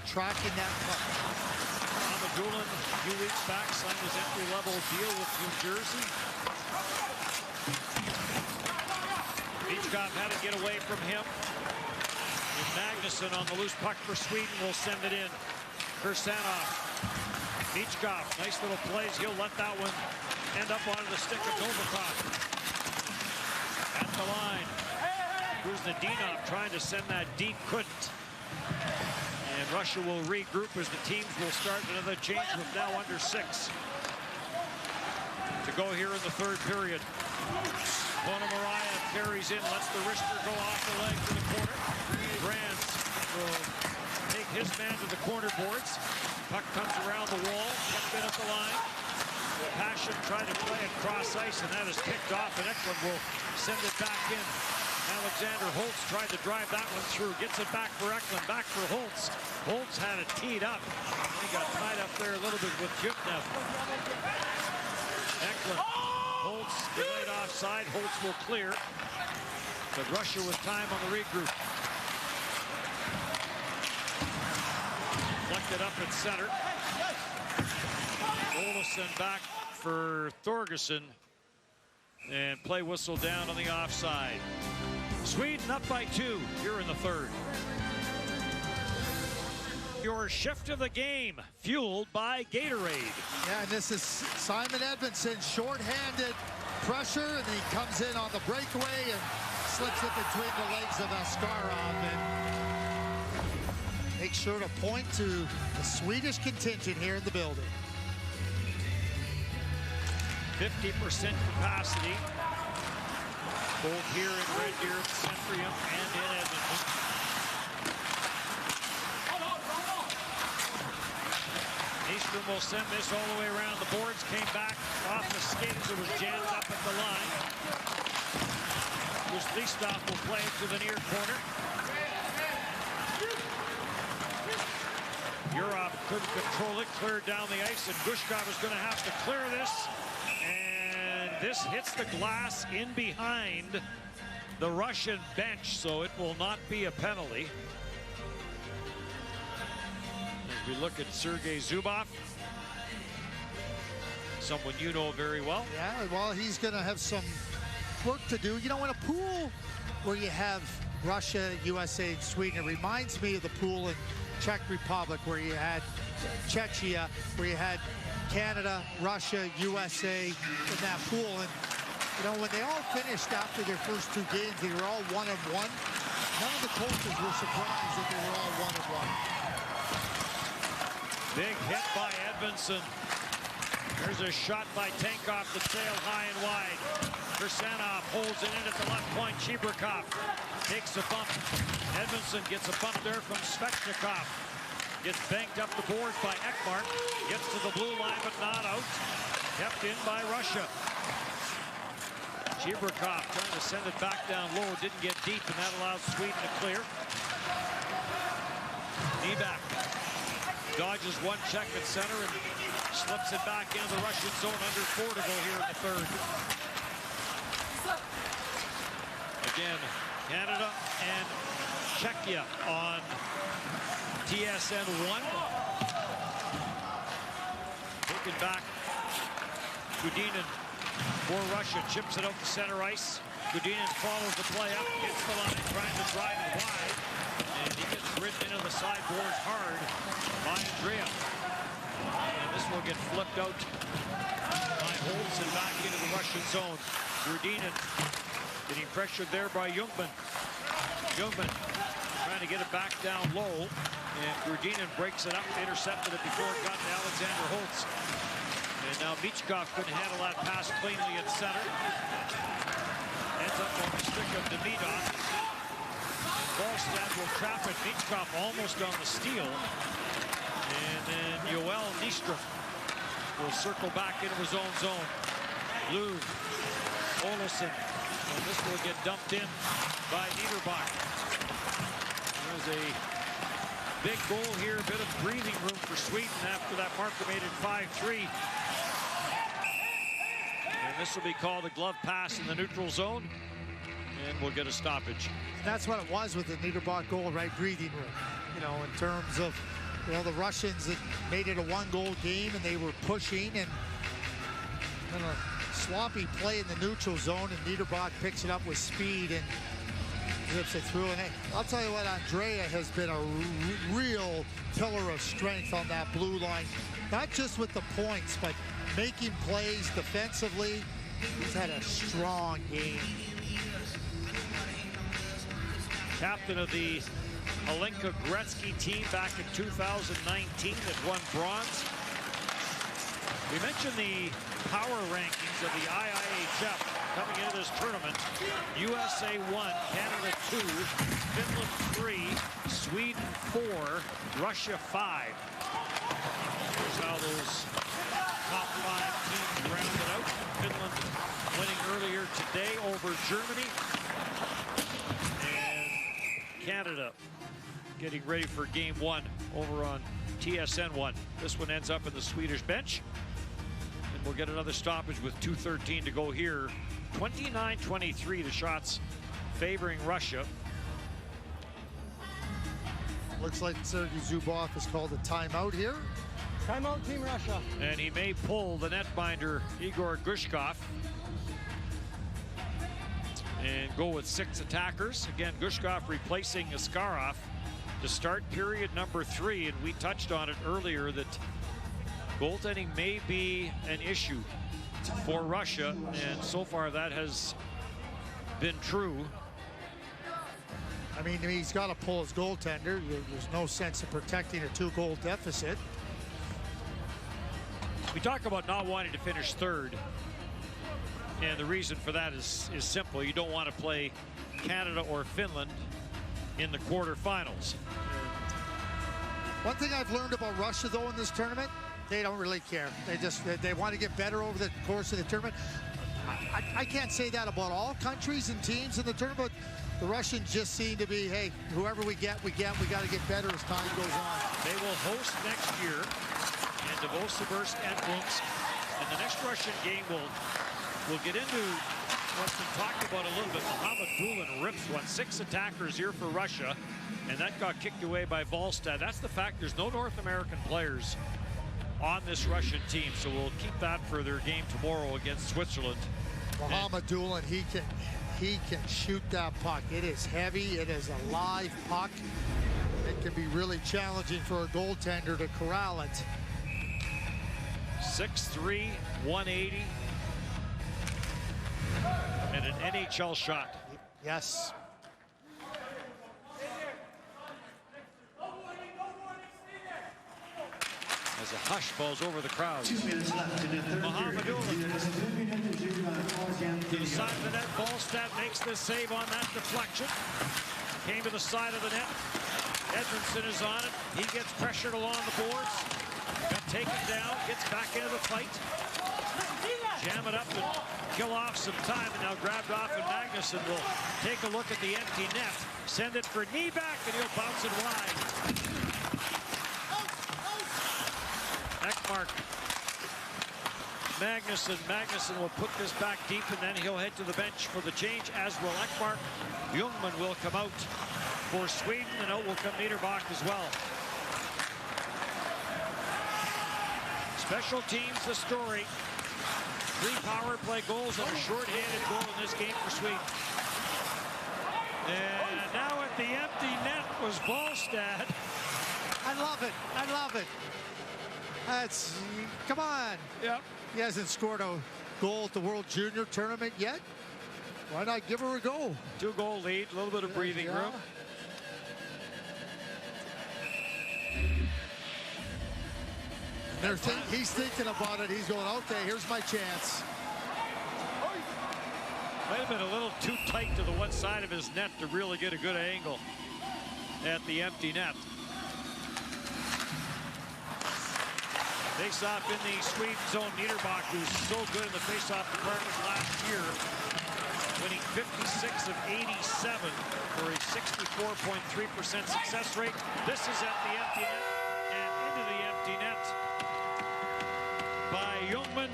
tracking that puck. Mohamedoulan, a few weeks back, signed his entry-level deal with New Jersey. Michkov had to get away from him. And Magnusson on the loose puck for Sweden will send it in. Kursanov. Michkov, nice little plays. He'll let that one end up onto the stick of Novikov. At the line. Kuznetsov trying to send that deep, couldn't. And Russia will regroup as the teams will start another change with now under 6 to go here in the third period. Ponomarev carries in, lets the wrister go off the leg to the corner. Brands will take his man to the corner boards. Puck comes around the wall, kept in at the line. Passion trying to play it cross ice, and that is kicked off, and Eklund will send it back in. Alexander Holtz tried to drive that one through. Gets it back for Eklund, back for Holtz. Holtz had it teed up. He got tied up there a little bit with Juknev. Eklund. Holtz delayed offside. Holtz will clear. But Russia with time on the regroup. Flecked it up at center. Olofsson back for Thorgerson. And play whistle down on the offside. Sweden up by 2 here in the third. Your shift of the game, fueled by Gatorade. Yeah, and this is Simon Edmondson, shorthanded pressure, and he comes in on the breakaway and slips it between the legs of Askarov and makes sure to point to the Swedish contingent here in the building. 50% capacity, both here in Red Deer, Centrium, and in Edmonton. Eastern will send this all the way around the boards, came back off the skates, it was jammed up at the line. Listoff will play it to the near corner. Yurov couldn't control it, cleared down the ice, and Gushkov is going to have to clear this. And this hits the glass in behind the Russian bench, so it will not be a penalty. As we look at Sergei Zubov, someone you know very well. Yeah, well, he's going to have some work to do. You know, in a pool where you have Russia, USA, Sweden, it reminds me of the pool in Czech Republic where you had Czechia, where you had Canada, Russia, USA in that pool. And, you know, when they all finished after their first 2 games, they were all 1-1. None of the coaches were surprised that they were all 1-1. Big hit by Edmondson. There's a shot by Tankov that sailed high and wide. Kursanov holds it in at the left point. Chibrikov takes a bump. Edmondson gets a bump there from Svechnikov. Gets banked up the boards by Ekmark. Gets to the blue line, but not out. Kept in by Russia. Chibrikov trying to send it back down low. Didn't get deep, and that allows Sweden to clear. Nyback dodges one check at center and slips it back into the Russian zone. Under 4 to go here in the third. Again, Canada and Czechia on TSN 1. Taken back. Gudinin for Russia. Chips it out to center ice. Gudinin follows the play up. Hits the line, trying to drive it wide. And he gets ridden into the sideboards hard by Andrea. And this will get flipped out by Olsen back into the Russian zone. Gudinin getting pressured there by Jungmann. Jungmann trying to get it back down low. And Gudinin breaks it up, intercepted it before it got to Alexander Holtz. And now Michkov couldn't handle that pass cleanly at center. Ends up on the stick of Demidov. Volstad will trap it. Michkov almost on the steal. And then Yoel Nystrom will circle back into his own zone. Blue, Olsen. And this will get dumped in by Niederbach. There's a big goal here, a bit of breathing room for Sweden after that marker made it 5-3. And this will be called a glove pass in the neutral zone, and we'll get a stoppage. That's what it was with the Niederbach goal, right? Breathing room. You know, in terms of, you know, the Russians that made it a one-goal game and they were pushing and a sloppy play in the neutral zone, and Niederbach picks it up with speed and zips it through. And hey, I'll tell you what, Andrea has been a real pillar of strength on that blue line. Not just with the points, but making plays defensively. He's had a strong game. Captain of the Alenka Gretzky team back in 2019 that won bronze. We mentioned the power rankings of the IIHF coming into this tournament. USA 1, Canada 2, Finland 3, Sweden 4, Russia 5. Here's how those top 5 teams rounded out. Finland winning earlier today over Germany. And Canada getting ready for game 1 over on TSN 1. This one ends up in the Swedish bench. And we'll get another stoppage with 2:13 to go here. 29-23 the shots favoring Russia. Looks like Sergei Zubov has called a timeout here. Timeout, Team Russia. And he may pull the netminder Igor Gushkov and go with 6 attackers. Again, Gushkov replacing Askarov to start period number 3. And we touched on it earlier that goaltending may be an issue for Russia, and so far that has been true. I mean, he's got to pull his goaltender. There's no sense in protecting a 2-goal deficit. We talk about not wanting to finish third, and the reason for that is simple. You don't want to play Canada or Finland in the quarterfinals. One thing I've learned about Russia, though, in this tournament, they don't really care. They want to get better over the course of the tournament. I can't say that about all countries and teams in the tournament. The Russians just seem to be, hey, whoever we get. We got to get better as time goes on. They will host next year in Novosibirsk and Omsk. And the next Russian game will get into what's been talked about a little bit. Mohamed Dulin rips one. 6 attackers here for Russia, and that got kicked away by Volstad. That's the fact. There's no North American players on this Russian team, so we'll keep that for their game tomorrow against Switzerland. Mohamed Dulin, he can shoot that puck. It is heavy. It is a live puck. It can be really challenging for a goaltender to corral it. 6'3", 180, and an NHL shot. Yes. As a hush falls over the crowd. 2 minutes left in the third Mohamed period. to the side of the net. Ballstead makes the save on that deflection. Came to the side of the net. Edmondson is on it. He gets pressured along the boards. Got taken down. Gets back into the fight. Jam it up and kill off some time. And now grabbed off, and Magnuson will take a look at the empty net. Send it for knee back, and he'll bounce it wide. Ekmark. Magnuson will put this back deep, and then he'll head to the bench for the change, as will Ekmark. Ljungman will come out for Sweden, and out will come Niederbach as well. Special teams, the story. 3 power play goals and a short-handed goal in this game for Sweden. And now at the empty net was Ballstead. I love it. I love it. That's, come on. Yep. He hasn't scored a goal at the World Junior Tournament yet. Why not give her a go? 2-goal lead, a little bit of breathing room. He's thinking about it. He's going, okay, here's my chance. Might have been a little too tight to the one side of his net to really get a good angle at the empty net. Face-off in the Sweden zone. Niederbach, who's so good in the face-off department last year, winning 56 of 87 for a 64.3% success rate. This is at the empty net and into the empty net by Ljungman,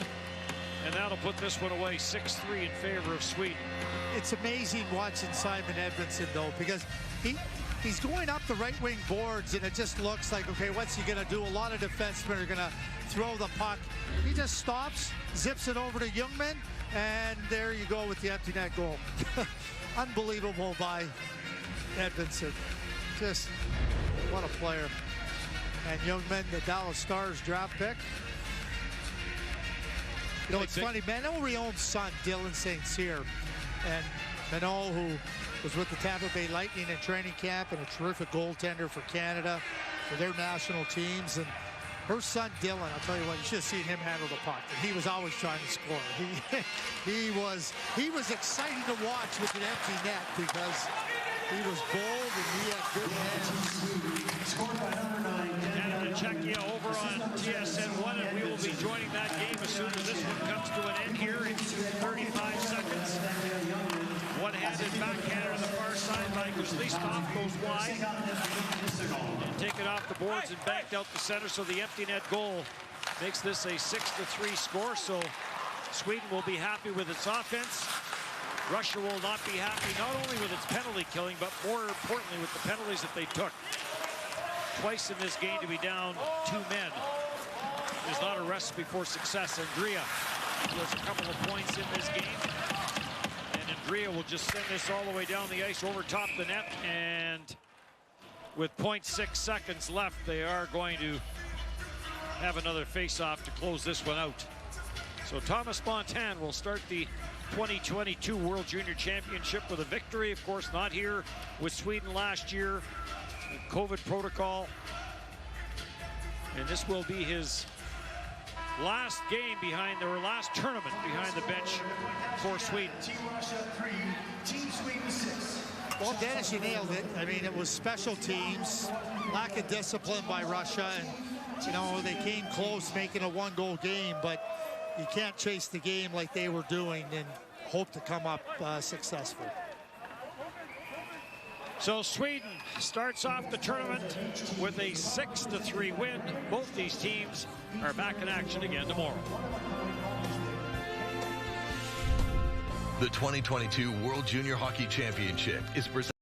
and that'll put this one away 6-3 in favor of Sweden. It's amazing watching Simon Edmondson, though, because he's going up the right wing boards, and it just looks like, okay, what's he going to do? A lot of defensemen are going to throw the puck. He just stops, zips it over to Ljungman, and there you go with the empty net goal. Unbelievable by Edmondson. Just what a player. And Ljungman, the Dallas Stars draft pick. You know, it's funny, Manon Rion's son, Dylan St. Cyr, and Manon, who was with the Tampa Bay Lightning in training camp and a terrific goaltender for Canada, for their national teams. And her son, Dylan, I'll tell you what, you should have seen him handle the puck. He was always trying to score. He was exciting to watch with an empty net because he was bold and he had good hands. Scored by number 9. Canada, Czechia over on TSN1, and we will be joining that game as soon as this one comes to an end here in 35 seconds. One-handed backhander on the far side by Guzlistov goes wide. And taken off the boards and backed out the center, so the empty net goal makes this a 6-3 score. So Sweden will be happy with its offense. Russia will not be happy not only with its penalty killing, but more importantly with the penalties that they took. Twice in this game to be down 2 men is not a recipe for success. Andrea gets a couple of points in this game. And Andrea will just send this all the way down the ice over top the net. And with 0.6 seconds left, they are going to have another face-off to close this one out. So Thomas Montan will start the 2022 World Junior Championship with a victory. Of course, not here with Sweden last year. COVID protocol. And this will be his last game behind, or last tournament behind the bench for Sweden. Team Russia 3, Team Sweden 6. Well, Dennis, you nailed it. I mean, it was special teams, lack of discipline by Russia, and, you know, they came close making a 1-goal game, but you can't chase the game like they were doing and hope to come up successful. So Sweden starts off the tournament with a 6-3 win. Both these teams are back in action again tomorrow. The 2022 World Junior Hockey Championship is presented